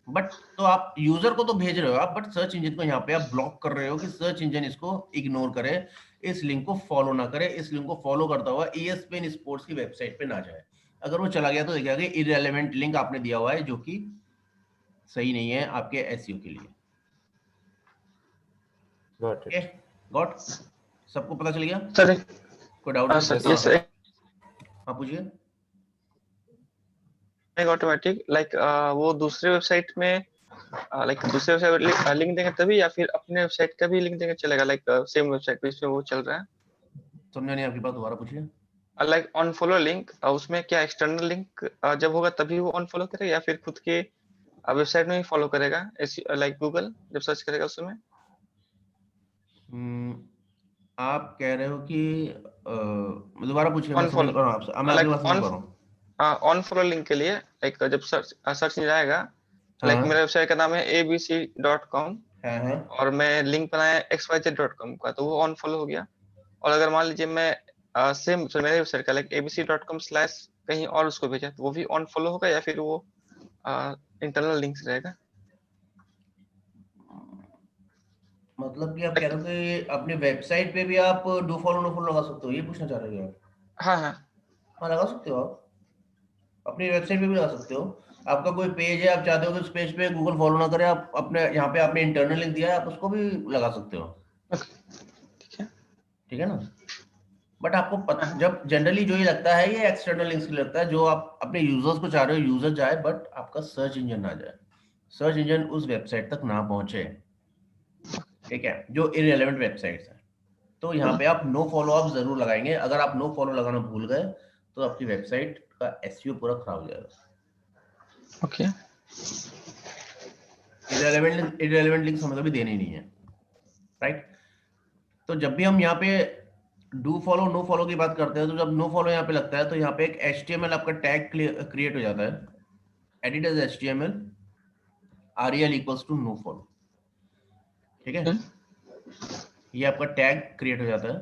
[SPEAKER 2] बट तो आप यूजर को तो भेज रहे हो आप, बट सर्च इंजन को यहाँ पे आप ब्लॉक कर रहे हो कि सर्च इंजन इसको इग्नोर करे, इस लिंक को फॉलो ना करे, इस लिंक को फॉलो करता हुआ ESPN स्पोर्ट्स की वेबसाइट पे ना जाए। अगर वो चला गया तो देखिए कि इररेलेवेंट लिंक आपने दिया हुआ है, जो कि सही नहीं है आपके SEO के लिए।
[SPEAKER 1] Got it.
[SPEAKER 2] गॉट, सबको पता चल गया?
[SPEAKER 3] सर
[SPEAKER 2] कोई डाउट?
[SPEAKER 3] सर ये सर
[SPEAKER 2] हाँ पूछिए।
[SPEAKER 3] ऑटोमेटिक लाइक वो दूसरे वेबसाइट में लाइक दूसरे वेबसाइट लिंक देंगे तभी, या फिर अपने वेबसाइट का भी लिंक देंगे चलेगा, लाइक सेम वेबसाइट पे इसमें वो चल रहा है?
[SPEAKER 2] समझा नहीं आपकी बात, दोबारा पूछिए।
[SPEAKER 3] लाइक ऑन फॉलो लिंक, उसमें क्या एक्सटर्नल लिंक जब होगा तभी वो ऑन फॉलो करेगा, या फिर खुद के वेबसाइट में ही फॉलो करेगा, लाइक गूगल जब सर्च करेगा उसमें?
[SPEAKER 2] आप कह रहे हो कि दोबारा पूछिए, मैं
[SPEAKER 3] On
[SPEAKER 2] समझ
[SPEAKER 3] follow.
[SPEAKER 2] पा रहा हूँ आपसे, मैं आपकी बात समझ पा रहा हूँ।
[SPEAKER 3] ऑन फॉलो लिंक के लिए लाइक जब सर्च नहीं आएगा, लाइक मेरा वेबसाइट का नाम है abc.com
[SPEAKER 2] है
[SPEAKER 3] और मैं लिंक बनाया xyz.com का, तो वो ऑन फॉलो हो गया। और अगर मान लीजिए मैं सेम मेरे वेबसाइट का लाइक abc.com/ कहीं और उसको भेजा, तो वो भी ऑन फॉलो होगा, या फिर वो इंटरनल लिंक्स रहेगा?
[SPEAKER 2] मतलब कि आप कह रहे हो कि अपनी वेबसाइट पे भी आप डू फॉलो नो फॉलो लगा सकते हो, ये पूछना चाह रहे हो आप?
[SPEAKER 3] हाँ हाँ
[SPEAKER 2] हाँ लगा सकते हो, आप अपनी वेबसाइट पे भी लगा सकते हो। आपका कोई पेज है, आप चाहते हो कि उस पेज पे गूगल फॉलो ना करे, आप अपने यहाँ पे आपने इंटरनल लिंक दिया है, आप उसको भी लगा सकते हो, ठीक है ना। बट आपको जब जनरली जो ये लगता है, ये एक्सटर्नल लिंक्स के लिए लगता है, जो आप अपने यूजर्स को चाह रहे हो यूजर जाए, बट आपका सर्च इंजन ना जाए, सर्च इंजन उस वेबसाइट तक ना पहुंचे, ठीक है, जो इररिलेवेंट वेबसाइट्स हैं, तो यहाँ पे आप नो फॉलो अप जरूर लगाएंगे। अगर आप नो फॉलो लगाना भूल गए तो आपकी वेबसाइट का एसईओ पूरा खराब हो जाएगा।
[SPEAKER 3] ओके।
[SPEAKER 2] इररेलेवेंट लिंक्स हमें कभी देने ही नहीं है, राइट। तो जब भी हम यहाँ पे डू फॉलो नो फॉलो की बात करते हैं, तो जब नो फॉलो यहाँ पे लगता है तो यहाँ पे एक HTML आपका टैग क्रिएट हो जाता है, edit as HTML rel equals to no follow, ठीक है। ये आपका टैग क्रिएट हो जाता है।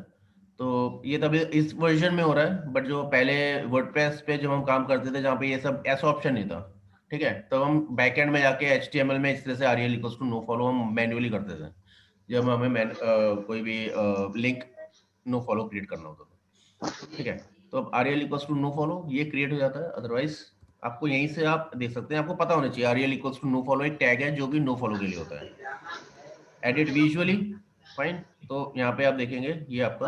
[SPEAKER 2] तो ये तभी इस वर्जन में हो रहा है, बट जो पहले वर्डप्रेस पे जब हम काम करते थे जहाँ पे ये सब ऐसा ऑप्शन नहीं था, ठीक है, तो हम बैकएंड में जाके HTML में इस तरह से rel equals to no follow हम मैन्युअली करते थे जब हमें कोई भी लिंक नो फॉलो क्रिएट करना होता था, ठीक है। तो अब rel equals to no follow ये क्रिएट हो जाता है। अदरवाइज आपको यहीं से आप देख सकते हैं, आपको पता होना चाहिए rel equals to no follow एक टैग है जो कि नो फॉलो के लिए होता है। Edit visually, fine. तो यहाँ पे आप देखेंगे ये आपका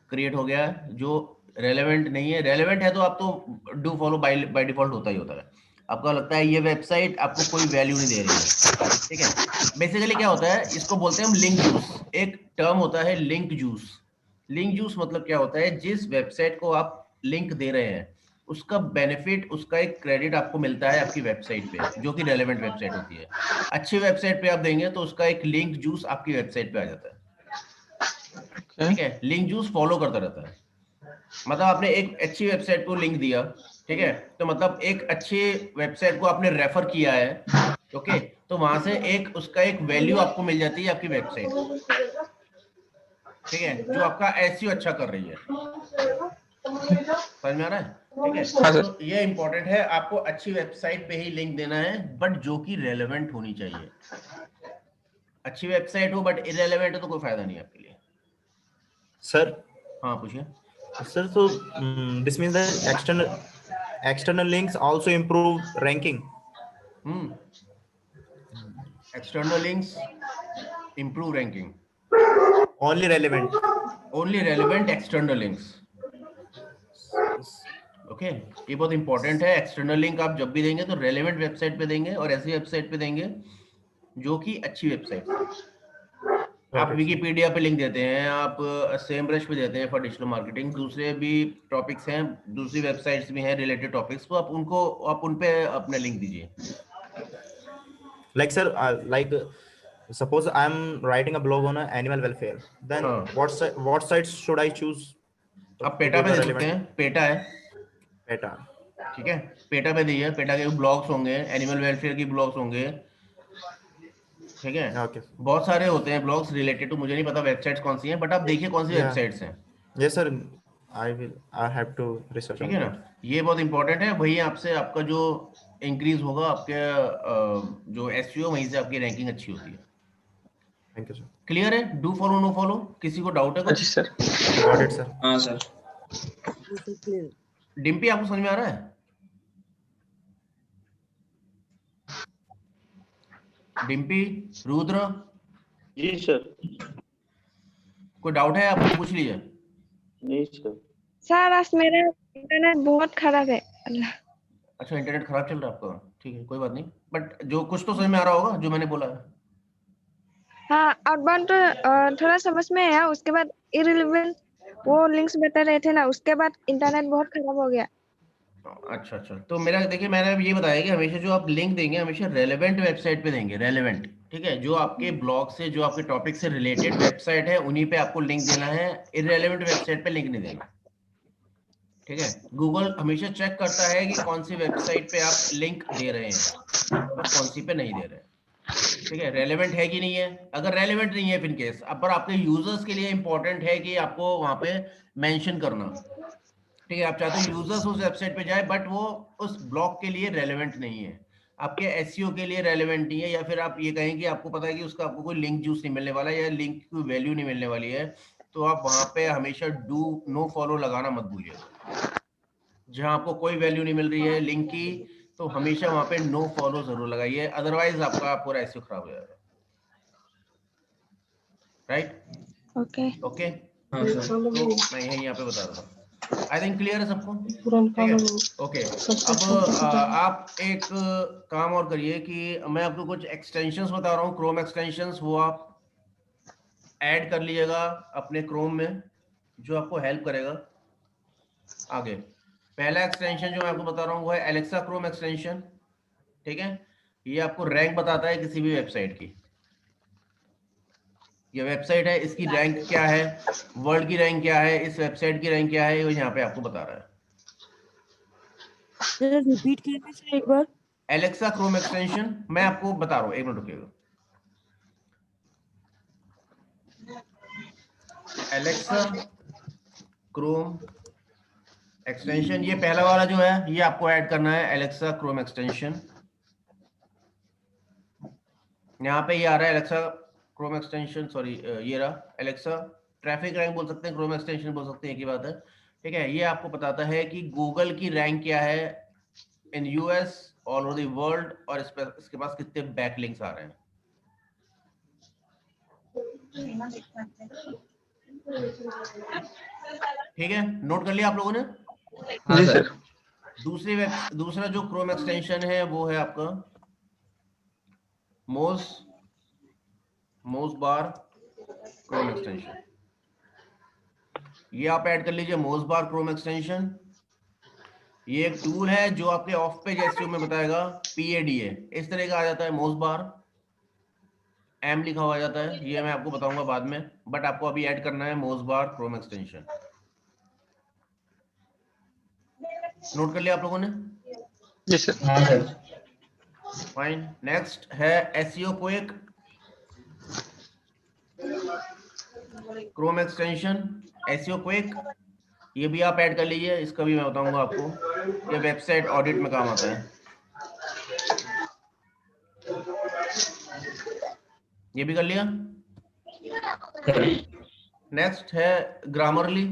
[SPEAKER 2] क्रिएट हो गया है। जो रेलेवेंट नहीं है, रेलेवेंट है तो आप तो डू फॉलो बाय डिफॉल्ट होता ही होता है। आपको लगता है ये वेबसाइट आपको कोई वैल्यू नहीं दे रही है, ठीक है। बेसिकली क्या होता है, इसको बोलते हैं हम लिंक जूस। एक टर्म होता है लिंक जूस। लिंक जूस मतलब क्या होता है, जिस वेबसाइट को आप लिंक दे रहे हैं उसका बेनिफिट, उसका एक क्रेडिट आपको मिलता है आपकी वेबसाइट पे, जो कि रेलेवेंट वेबसाइट होती है। अच्छी वेबसाइट पे आप देंगे तो उसका एक लिंक जूस आपकी वेबसाइट पे आ जाता है, ठीक है। लिंक जूस फॉलो करता रहता है। मतलब आपने एक अच्छी वेबसाइट को लिंक दिया, ठीक है, तो मतलब एक अच्छी वेबसाइट को आपने रेफर किया है, ओके, तो वहां से एक उसका एक वैल्यू आपको मिल जाती है आपकी वेबसाइट को, ठीक है, जो आपका एसईओ अच्छा कर रही है। समझ में आ रहा है, ठीक है। तो ये इंपॉर्टेंट है, आपको अच्छी वेबसाइट पे ही लिंक देना है, बट जो कि रेलेवेंट होनी चाहिए। अच्छी वेबसाइट हो बट इररेलेवेंट हो तो कोई फायदा नहीं आपके लिए।
[SPEAKER 1] सर,
[SPEAKER 2] हाँ पूछिए
[SPEAKER 1] sir, so this means that external links also improve ranking.
[SPEAKER 2] External links improve ranking.
[SPEAKER 1] Only relevant.
[SPEAKER 2] Only relevant external links. Okay ये बहुत इंपॉर्टेंट है। एक्सटर्नल लिंक आप जब भी देंगे तो रेलेवेंट वेबसाइट पे देंगे और ऐसी वेबसाइट पे देंगे जो कि अच्छी वेबसाइट है। आप विकिपीडिया पे लिंक देते हैं, आप सेमब्रश पे देते हैं फॉर डिजिटल मार्केटिंग, दूसरे भी टॉपिक्स हैं, दूसरी वेबसाइट्स भी हैं रिलेटेड टॉपिक्स, तो आप उन पे अपने लिंक दीजिए।
[SPEAKER 1] Like sir, suppose I'm writing a blog on animal welfare, then what sites should I choose?
[SPEAKER 2] आप पेटा पे दे सकते हैं, पेटा है,
[SPEAKER 1] पेटा,
[SPEAKER 2] ठीक है, पेटा पे दीजिए। पेटा के ब्लॉग्स होंगे, एनिमल वेलफेयर की ब्लॉग्स होंगे, ठीक है।
[SPEAKER 1] okay.
[SPEAKER 2] बहुत सारे होते हैं ब्लॉग्स रिलेटेड टू, मुझे नहीं पता वेबसाइट्स कौन सी हैं, बट आप देखिए कौन सी वेबसाइट्स हैं।
[SPEAKER 1] Yes sir, I have to research
[SPEAKER 2] ठीक
[SPEAKER 1] on
[SPEAKER 2] है ना, ये बहुत इंपॉर्टेंट है। वही आपसे आपका जो इंक्रीज होगा आपके जो एसईओ, वहीं से आपकी रैंकिंग अच्छी होती है।
[SPEAKER 1] Thank you sir.
[SPEAKER 2] क्लियर है, डू फॉलो नो फॉलो? किसी को डाउट है कुछ?
[SPEAKER 3] जी सर।
[SPEAKER 1] Got it sir.
[SPEAKER 5] हाँ सर।
[SPEAKER 2] डिम्पी आपको समझ में आ रहा है? डिम्पी, रुद्र?
[SPEAKER 6] जी सर।
[SPEAKER 2] कोई डाउट है आपको, पूछ लीजिए।
[SPEAKER 6] नहीं सर।
[SPEAKER 7] सर आज मेरा इंटरनेट बहुत खराब है।
[SPEAKER 2] अच्छा इंटरनेट खराब चल रहा है आपका, ठीक है कोई बात नहीं, बट जो कुछ तो समझ में आ रहा होगा जो मैंने बोला है।
[SPEAKER 7] हाँ आउटबाउंड तो थोड़ा समझ में आया, उसके बाद इररिलेवेंट वो लिंक्स बता रहे थे ना, उसके बाद इंटरनेट बहुत खराब हो गया।
[SPEAKER 2] अच्छा, तो मेरा देखिए, मैंने अब ये बताया कि हमेशा जो आप लिंक देंगे हमेशा रेलेवेंट वेबसाइट पे देंगे, रेलेवेंट, ठीक है, जो आपके ब्लॉग से, जो आपके टॉपिक से रिलेटेड वेबसाइट है उन्हीं पे आपको लिंक देना है, इररेलेवेंट वेबसाइट पे लिंक नहीं देना, ठीक है। गूगल हमेशा चेक करता है कि कौन सी वेबसाइट पे आप लिंक दे रहे हैं और कौन सी पे नहीं दे रहे हैं, ठीक है, रेलेवेंट है कि नहीं है। अगर रेलेवेंट नहीं है इन केस, अब पर आपके यूजर्स के लिए इंपॉर्टेंट है कि आपको वहां पे मेंशन करना, ठीक है, आप चाहते हो यूजर्स उस वेबसाइट पे जाए बट वो उस ब्लॉग के लिए रेलेवेंट नहीं है, आपके एसईओ के लिए रेलेवेंट नहीं है, या फिर आप ये कहें कि आपको पता है कि उसका आपको कोई लिंक जूस नहीं मिलने वाला है या लिंक की वैल्यू नहीं मिलने वाली है, तो आप वहां पे हमेशा डू नो फॉलो लगाना मत भूलिएगा। जहां आपको कोई वैल्यू नहीं मिल रही है लिंक की, तो हमेशा वहां पे नो फॉलो जरूर लगाइए, अदरवाइज आपका पूरा एसईओ खराब हो जाएगा। राइट, ओके, तो मैं यही यहाँ पे बता रहा था। आई थिंक क्लियर है सबको, ठीक है, ओके। अब आप एक काम और करिए कि मैं आपको कुछ एक्सटेंशंस बता रहा हूँ, क्रोम एक्सटेंशंस, वो आप ऐड कर लीजिएगा अपने क्रोम में, जो आपको हेल्प करेगा आगे। पहला एक्सटेंशन जो मैं आपको बता रहा हूँ वो है एलेक्सा क्रोम एक्सटेंशन, ठीक है। ये आपको रैंक बताता है किसी भी वेबसाइट की। ये वेबसाइट है, इसकी रैंक क्या है, वर्ल्ड की रैंक क्या है, इस वेबसाइट की रैंक क्या है, ये यहाँ पे आपको बता रहा है।
[SPEAKER 4] जरा रिपीट कीजिए सर एक बार।
[SPEAKER 2] एलेक्सा क्रोम एक्सटेंशन मैं आपको बता रहा हूँ, एक मिनट रुकिएगा। एलेक्सा क्रोम एक्सटेंशन, ये पहला वाला जो है ये आपको ऐड करना है, एलेक्सा क्रोम एक्सटेंशन। यहाँ पे ये आ रहा है एलेक्सा क्रोम एक्सटेंशन, सॉरी ये रहा एलेक्सा ट्रैफिक रैंक बोल सकते हैं, क्रोम एक्सटेंशन बोल सकते हैं, एक ही बात है, ठीक है। ये आपको बताता है कि गूगल की रैंक क्या है in US, all over the world, और इसके पास कितने बैकलिंक्स आ रहे हैं। ठीक है, नोट कर लिया आप लोगों ने?
[SPEAKER 5] हाँ
[SPEAKER 3] जी
[SPEAKER 5] सर।
[SPEAKER 3] सर।
[SPEAKER 2] दूसरा जो क्रोम एक्सटेंशन है वो है आपका मोज बार क्रोम एक्सटेंशन। ये आप ऐड कर लीजिए मोज बार क्रोम एक्सटेंशन। ये एक टूल है जो आपके ऑफ पेज एसईओ में बताएगा PADA इस तरह का आ जाता है, मोज बार एम लिखा हुआ जाता है, ये मैं आपको बताऊंगा बाद में, बट आपको अभी ऐड करना है मोज बार क्रोम एक्सटेंशन। नोट कर लिया आप लोगों ने?
[SPEAKER 3] जी सर।
[SPEAKER 5] हाँ सर।
[SPEAKER 2] फाइन। नेक्स्ट है SEO quick Chrome extension, SEO quick, ये भी आप ऐड कर लीजिए, इसका भी मैं बताऊंगा आपको, ये वेबसाइट ऑडिट में काम आता है। ये भी कर लिया। नेक्स्ट है ग्रामरली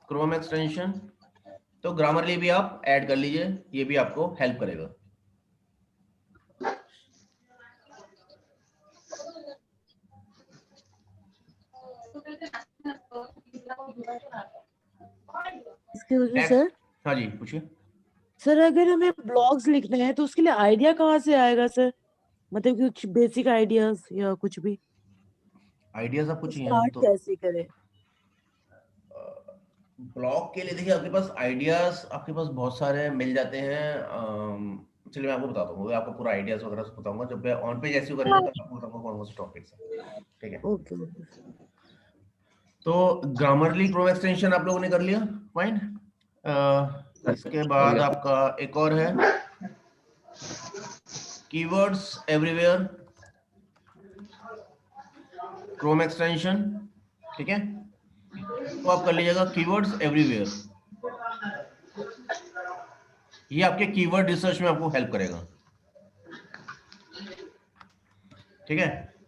[SPEAKER 2] क्रोम एक्सटेंशन, तो ग्रामरली भी आप ऐड कर लीजिए, ये भी आपको हेल्प करेगा।
[SPEAKER 4] Excuse me
[SPEAKER 2] next,
[SPEAKER 4] sir.
[SPEAKER 2] हाँ जी पूछिए।
[SPEAKER 4] सर अगर हमें ब्लॉग्स लिखने हैं तो उसके लिए आइडिया कहाँ से आएगा सर? मतलब कि कुछ बेसिक आइडियाज या कुछ भी
[SPEAKER 2] आइडियाज आपको चाहिए
[SPEAKER 4] स्टार्ट
[SPEAKER 2] तो
[SPEAKER 4] कैसे करें?
[SPEAKER 2] ब्लॉग के लिए देखिए, आपके पास आइडियाज आपके पास बहुत सारे मिल जाते हैं। चलिए मैं आपको बताता हूँ, आपको पूरा आइडियाज वगैरह सब बताऊंगा जब मैं ऑन पेज ऐसे करेंगे, तब आपको बताऊंगा कौन कौन से टॉपिक्स हैं, ठीक है।
[SPEAKER 4] Okay okay.
[SPEAKER 2] तो ग्रामरली क्रोम एक्सटेंशन आप लोगों ने कर लिया, फाइन। इसके बाद आपका एक और है कीवर्ड्स एवरीवेयर क्रोम एक्सटेंशन, ठीक है। तो आप कर लीजिएगा कीवर्ड्स एवरीवेयर, ये आपके कीवर्ड रिसर्च में आपको हेल्प करेगा, ठीक है।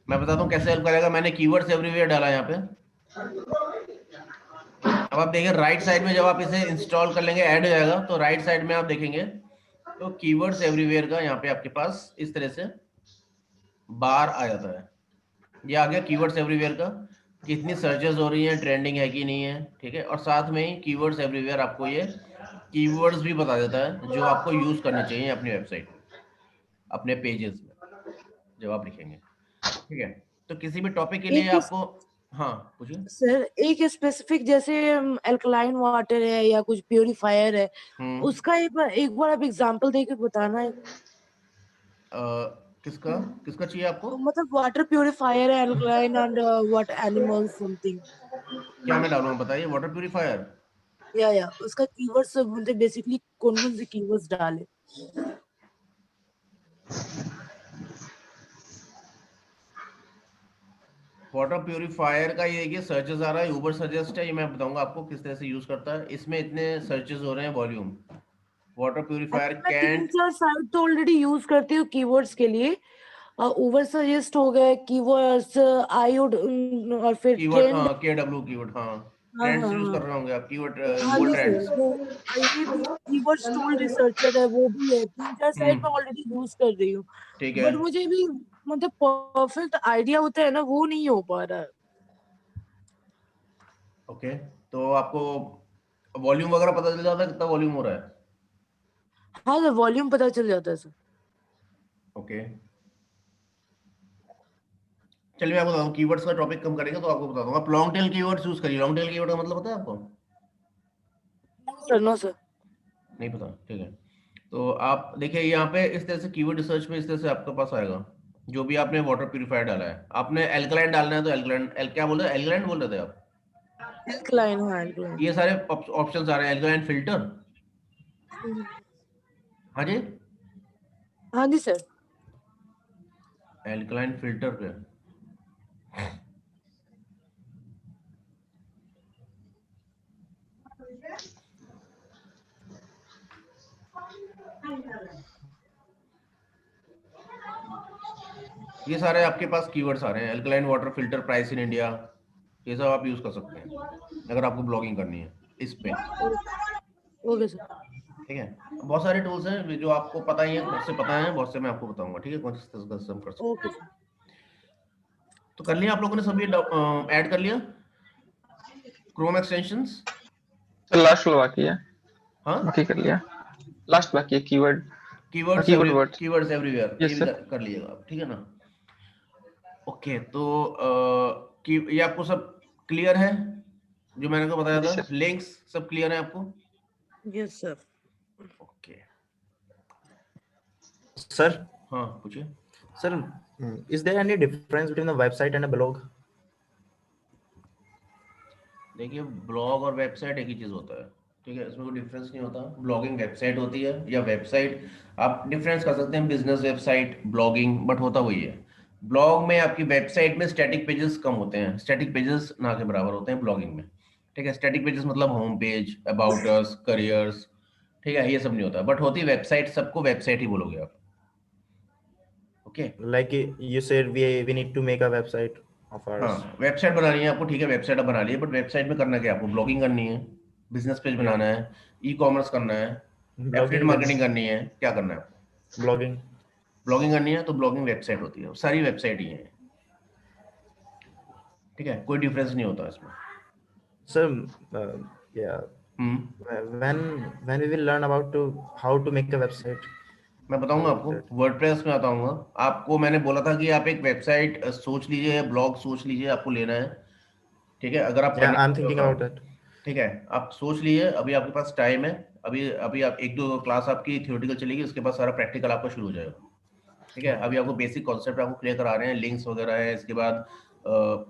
[SPEAKER 2] मैं बताता हूँ कैसे हेल्प करेगा। मैंने कीवर्ड्स एवरीवेयर डाला यहाँ पे, अब आप देखिए राइट साइड में जब आप इसे इंस्टॉल कर लेंगे, ऐड हो जाएगा, तो राइट साइड में आप देखेंगे तो कीवर्ड्स एवरीवेयर का यहाँ पे आपके पास इस तरह से बार आ जाता है। ये आ गया कीवर्ड्स एवरीवेयर का, कितनी सर्चेस हो रही हैं, ट्रेंडिंग है कि नहीं है, ठीक है। और साथ में ही कीवर्ड्स एवरीवेयर आपको ये कीवर्ड्स भी बता देता है जो आपको यूज करने चाहिए अपनी वेबसाइट में, अपने पेजेस में जब आप लिखेंगे, ठीक है। तो किसी भी टॉपिक के लिए
[SPEAKER 4] एक
[SPEAKER 2] आपको, हाँ पूछिए।
[SPEAKER 4] सर एक स्पेसिफिक जैसे अल्कलाइन वाटर है या कुछ प्यूरिफायर है, उसका एक बार आप एग्जांपल देके बताना है।
[SPEAKER 2] किसका किसका चाहिए आपको?
[SPEAKER 4] मतलब वाटर प्यूरिफायर है alkaline and what animals something.
[SPEAKER 2] क्या मैं डालूं बताइए, वाटर प्यूरिफायर।
[SPEAKER 4] या उसका कीवर्ड्स मतलब बेसिकली कौन कौन से कीवर्ड्स डाले?
[SPEAKER 2] वाटर प्यूरिफायर का ये देखिए सर्चेस आ रहा है, ऊबर सजेस्ट है, ये मैं बताऊंगा आपको किस तरह से यूज करता है। इसमें इतने सर्चेस हो रहे हैं, वॉल्यूम वाटर प्यूरिफायर
[SPEAKER 4] मैं
[SPEAKER 2] कैंट,
[SPEAKER 4] 3-4 साइट तो ऑलरेडी यूज करती हूँ कीवर्ड्स के लिए। ऊबर सजेस्ट हो गए, कीवर्ड्स आयोड और फिर
[SPEAKER 2] कीवर्ड,
[SPEAKER 4] ट्रेंड।
[SPEAKER 2] KW कीवर्ड, हाँ
[SPEAKER 4] हाँ
[SPEAKER 2] ट्रेंड्स
[SPEAKER 4] हाँ
[SPEAKER 2] यूज
[SPEAKER 4] हाँ
[SPEAKER 2] कर रहे होंगे आप, कीवर्ड
[SPEAKER 4] हाँ
[SPEAKER 2] गूगल
[SPEAKER 4] जी सर,
[SPEAKER 2] ट्रेंड्स।
[SPEAKER 4] वो ये भी कीवर्ड्स टूल रिसर्चर है, वो भी है। 3-4 साइट में ऑलरेडी यूज कर रही हूँ,
[SPEAKER 2] ठीक है,
[SPEAKER 4] बट मुझे भी मतलब परफेक्ट आइडिया होता है ना, वो नहीं हो पा रहा है।
[SPEAKER 2] ओके। तो आपको वॉल्यूम वगैरह पता चल जाता है कितना वॉल्यूम हो रहा है?
[SPEAKER 4] हाँ सर, वॉल्यूम पता चल जाता है सर।
[SPEAKER 2] ओके। चलिए मैं आपको बताऊँ, कीवर्ड्स का टॉपिक कम करेंगे तो आपको बता दूंगा। आप लॉन्ग टेल कीवर्ड्स यूज करिए। लॉन्ग टेल कीवर्ड का मतलब पता है आपको?
[SPEAKER 4] Sir no sir.
[SPEAKER 2] नहीं पता, ठीक है। तो आप देखिए यहाँ पे इस तरह से कीवर्ड रिसर्च में इस तरह से आपके पास आएगा। जो भी आपने वाटर प्यूरिफायर डाला है, आपने एल्कलाइन डालना है तो एल्कलाइन, क्या बोल रहे हैं, एल्कलाइन बोल रहे थे आप?
[SPEAKER 4] एल्कलाइन, हाँ एल्कलाइन।
[SPEAKER 2] ये सारे ऑप्शंस आ रहे हैं। एल्कलाइन फिल्टर, हाँ जी,
[SPEAKER 4] हाँ जी सर।
[SPEAKER 2] एल्कलाइन फिल्टर पे ये सारे आपके पास कीवर्ड्स आ रहे हैं। Alkaline water filter price in India, ये सब आप यूज कर सकते हैं अगर आपको ब्लॉगिंग करनी है इस पे।
[SPEAKER 4] Okay sir.
[SPEAKER 2] ठीक है, बहुत सारे टूल्स हैं जो आपको पता ही है, बहुत से पता है, बहुत से मैं आपको बताऊंगा। ठीक है, कौन से कर सकते हैं।
[SPEAKER 4] Okay sir.
[SPEAKER 2] तो कर लिया आप लोगों ने सभी ऐड कर लिया क्रोम एक्सटेंशंस?
[SPEAKER 3] लास्ट वाला बाकी है।
[SPEAKER 2] हाँ,
[SPEAKER 3] बाकी कर लिया, लास्ट बाकी है कीवर्ड।
[SPEAKER 2] Keywords
[SPEAKER 3] words.
[SPEAKER 2] एवरीवेयर, ये
[SPEAKER 3] यस
[SPEAKER 2] भी
[SPEAKER 3] सर।
[SPEAKER 2] कर लीजिएगा आप, ठीक है ना? ओके, तो ये आपको सब क्लियर है जो मैंने को बताया
[SPEAKER 3] जी
[SPEAKER 2] था?
[SPEAKER 3] सर।
[SPEAKER 2] लिंक्स सब क्लियर है आपको?
[SPEAKER 4] Yes sir.
[SPEAKER 2] ओके,
[SPEAKER 1] Sir,
[SPEAKER 2] हाँ पूछिए।
[SPEAKER 1] sir, is there any difference between the website and a blog?
[SPEAKER 2] देखिए, ब्लॉग और वेबसाइट एक ही चीज होता है, ठीक है, इसमें कोई डिफरेंस नहीं होता। ब्लॉगिंग वेबसाइट होती है या वेबसाइट, आप डिफरेंस कर सकते हैं बिजनेस वेबसाइट, ब्लॉगिंग, बट होता वही है। ब्लॉग में आपकी वेबसाइट में स्टैटिक पेजेस कम होते हैं, स्टैटिक पेजेस ना के बराबर होते हैं ब्लॉगिंग में। ठीक है, स्टैटिक पेजेस मतलब home page, about us, careers, ठीक है, ये सब नहीं होता, बट होती वेबसाइट, सबको वेबसाइट ही बोलोगे आप। Okay,
[SPEAKER 1] Like you said, we need to make a website of ours.
[SPEAKER 2] हाँ, वेबसाइट बनानी है आपको, ठीक है, वेबसाइट आप बना ली है, बट वेबसाइट में करना क्या है आपको? ब्लॉगिंग करनी है, बिजनेस पेज बनाना है, ई कॉमर्स करना है, एफिलिएट
[SPEAKER 1] Blogging,
[SPEAKER 2] मार्केटिंग करनी है, क्या करना है आपको?
[SPEAKER 1] blogging.
[SPEAKER 2] ब्लॉगिंग करनी है तो ब्लॉगिंग वेबसाइट होती है, सारी वेबसाइट ही है, ठीक है, कोई डिफरेंस नहीं होता इसमें।
[SPEAKER 1] So, yeah, when we will learn about how to make a website.
[SPEAKER 2] मैं बताऊंगा आपको, वर्डप्रेस में बताऊंगा आपको। मैंने बोला था कि आप एक वेबसाइट सोच लीजिए, ब्लॉग सोच लीजिए, आपको लेना है, ठीक है, अगर आप
[SPEAKER 1] Yeah, I'm thinking about that.
[SPEAKER 2] ठीक है, आप सोच लीजिए, अभी आपके पास टाइम है, अभी अभी आप 1-2 क्लास आपकी थियोरेटिकल चलेगी, उसके बाद सारा प्रैक्टिकल आपका शुरू हो जाएगा। ठीक है, अभी आपको बेसिक कॉन्सेप्ट आपको क्लियर करा रहे हैं, लिंक्स वगैरह है, इसके बाद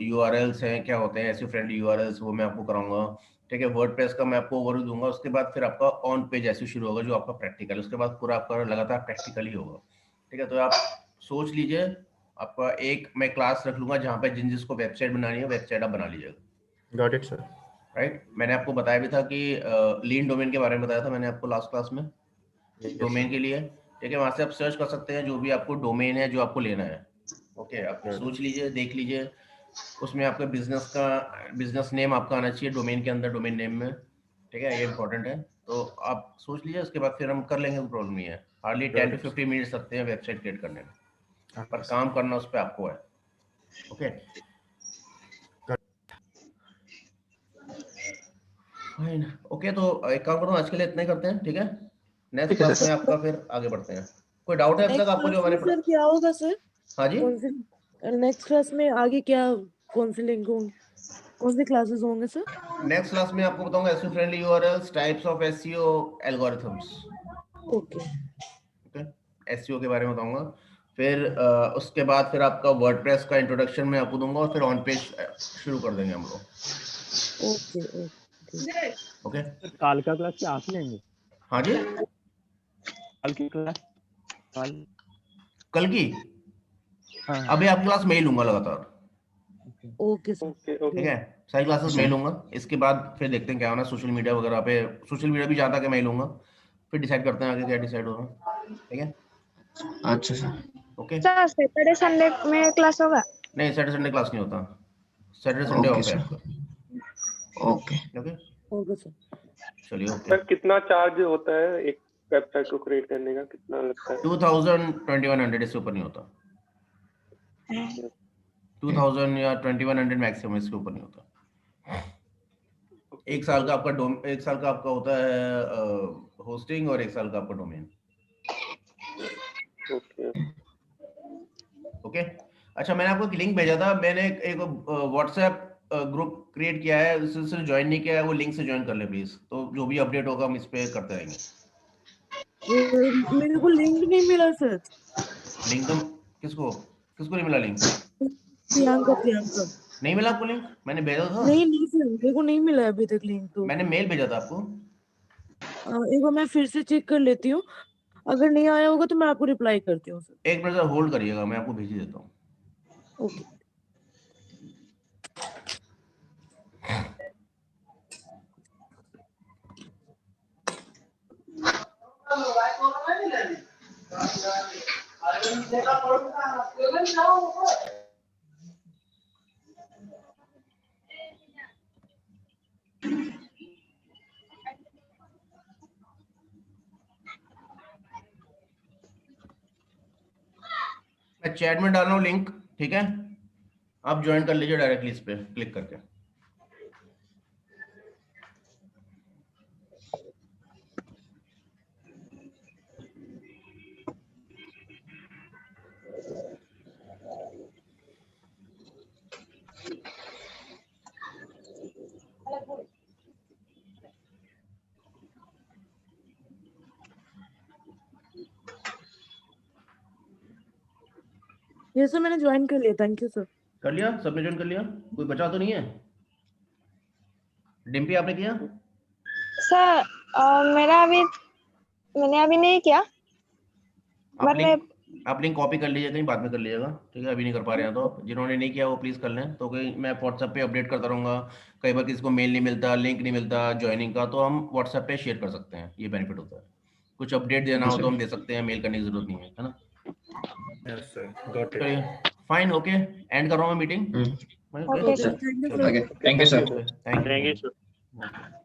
[SPEAKER 2] यूआरएल्स हैं, क्या होते हैं एसईओ फ्रेंडली यूआरएल्स, वो मैं आपको कराऊंगा। ठीक है, वर्डप्रेस का मैं आपको ओवरव्यू दूंगा, उसके बाद फिर आपका ऑन पेज एसईओ शुरू होगा जो आपका प्रैक्टिकल, उसके बाद पूरा आपका लगातार प्रैक्टिकल ही होगा। ठीक है, तो आप सोच लीजिए, आपका एक मैं क्लास रख लूंगा जहाँ पे जिसको वेबसाइट बनानी है, वेबसाइट आप बना लीजिएगा।
[SPEAKER 1] Got it, sir.
[SPEAKER 2] राइट, मैंने आपको बताया भी था कि लीन डोमेन के बारे में बताया था मैंने आपको लास्ट क्लास में, डोमेन के लिए। ठीक है, वहां से आप सर्च कर सकते हैं जो भी आपको डोमेन है जो आपको लेना है। ओके, आप सोच लीजिए, देख लीजिए, उसमें आपका बिजनेस नेम आपका आना चाहिए डोमेन के अंदर, डोमेन नेम में। ठीक है, ये इंपॉर्टेंट है, तो आप सोच लीजिए, उसके बाद फिर हम कर लेंगे, प्रॉब्लम नहीं है। हार्डली 10 to 15 मिनट्स लगते हैं वेबसाइट क्रिएट करने में, पर काम करना उस पर आपको है। ओके, फाइन, ओके, तो एक काम करो, आज के लिए इतना ही करते हैं, ठीक है? नेक्स्ट क्लास में आपका फिर आगे बढ़ते हैं। कोई डाउट है अब तक आपको जो हमारे?
[SPEAKER 4] सर क्या होगा सर?
[SPEAKER 2] हाँ जी,
[SPEAKER 4] कौन से नेक्स्ट क्लास में आगे क्या, कौन से लिंक होंगे, कौन से क्लासेस होंगे सर?
[SPEAKER 2] नेक्स्ट क्लास में आपको बताऊंगा SEO friendly URLs, types of SEO, algorithms.
[SPEAKER 4] Okay
[SPEAKER 2] okay, SEO के बारे में बताऊंगा, फिर उसके बाद फिर आपका वर्डप्रेस का इंट्रोडक्शन मैं आपको दूंगा, और फिर ऑन पेज शुरू कर देंगे हम लोग।
[SPEAKER 4] ओके ओके
[SPEAKER 2] ओके,
[SPEAKER 8] काल का क्लास क्या आप लेंगे?
[SPEAKER 2] हाँ जी,
[SPEAKER 8] काल की क्लास
[SPEAKER 2] कल की?
[SPEAKER 8] हाँ।
[SPEAKER 2] अभी आपकी क्लास मैं ही लूंगा लगातार।
[SPEAKER 4] Okay sir.
[SPEAKER 2] ठीक है, सारी क्लासेस मैं ही लूंगा, इसके बाद फिर देखते हैं क्या होना सोशल मीडिया वगैरह पे। सोशल मीडिया भी ज्यादा के मैं ही लूंगा, फिर डिसाइड करते हैं आगे क्या डिसाइड हो रहा है। ठीक है,
[SPEAKER 5] अच्छा sir.
[SPEAKER 2] Okay.
[SPEAKER 7] Sir Saturday Sunday में क्लास होगा?
[SPEAKER 2] नहीं, सैटरडे संडे क्लास नहीं होता, सैटरडे संडे
[SPEAKER 5] ओके
[SPEAKER 2] ऑफ है
[SPEAKER 5] सर।
[SPEAKER 2] आपका।
[SPEAKER 5] Okay
[SPEAKER 2] okay,
[SPEAKER 4] okay sir.
[SPEAKER 2] चलिए, ओके।
[SPEAKER 6] सर कितना चार्ज होता है एक वेबसाइट को क्रिएट करने का, कितना लगता है?
[SPEAKER 2] 2000-2100, इससे ऊपर नहीं होता। 2000 या 2100 मैक्सिमम, इसके ऊपर नहीं होता। एक साल का आपका होता है होस्टिंग, और एक साल का आपका डोमेन।
[SPEAKER 6] ओके
[SPEAKER 2] ओके, अच्छा, मैंने आपको एक लिंक भेजा था, मैंने एक व्हाट्सएप ग्रुप क्रिएट किया है, उससे ज्वाइन नहीं किया है, वो लिंक से ज्वाइन कर ले प्लीज। तो जो भी अपडेट होगा हम इस पे करते रहेंगे।
[SPEAKER 4] मेरे को लिंक नहीं मिला सर।
[SPEAKER 2] लिंक तो किसको किसको नहीं मिला लिंक?
[SPEAKER 4] प्रियंका
[SPEAKER 2] नहीं मिला आपको लिंक? मैंने भेजा था।
[SPEAKER 4] नहीं सर, मेरे को नहीं मिला अभी तक लिंक। तो
[SPEAKER 2] मैंने मेल भेजा था आपको।
[SPEAKER 4] एक बार मैं फिर से चेक कर लेती हूँ, अगर नहीं आया होगा तो मैं आपको रिप्लाई करती हूँ सर।
[SPEAKER 2] एक मिनट होल्ड करिएगा, मैं आपको भेज ही देता हूँ।
[SPEAKER 4] ओके।
[SPEAKER 2] मैं चैट में डाल रहा हूँ लिंक, ठीक है? आप ज्वाइन कर लीजिए डायरेक्टली इस पे क्लिक करके।
[SPEAKER 4] ये सर मैंने ज्वाइन कर लिया, थैंक यू सर।
[SPEAKER 2] कर लिया? सबने ज्वाइन कर लिया? कोई बचा तो नहीं है? डिम्पी आपने किया?
[SPEAKER 7] सर मैंने अभी नहीं किया, बट मैं
[SPEAKER 2] आप लिंक कॉपी कर लीजिए, कहीं बाद में कर लीजिएगा, ठीक है? अभी नहीं कर पा रहे हैं तो जिन्होंने नहीं किया वो प्लीज कर लें। तो कहीं मैं व्हाट्सएप पे अपडेट करता रहूंगा, कई बार किसी को मेल नहीं मिलता, लिंक नहीं मिलता ज्वाइनिंग का, तो हम व्हाट्सएप पे शेयर कर सकते हैं, ये बेनिफिट होता है। कुछ अपडेट देना हो तो हम दे सकते हैं, मेल करने की जरूरत नहीं है, है ना?
[SPEAKER 1] Yes, sir. Got it.
[SPEAKER 2] चलिए फाइन, ओके, एंड कर रहा हूँ मैं meeting.
[SPEAKER 7] Okay sir,
[SPEAKER 4] thank you sir.
[SPEAKER 5] Thank you sir.
[SPEAKER 2] Thank
[SPEAKER 6] thank
[SPEAKER 2] you
[SPEAKER 6] you sir.
[SPEAKER 2] Sir.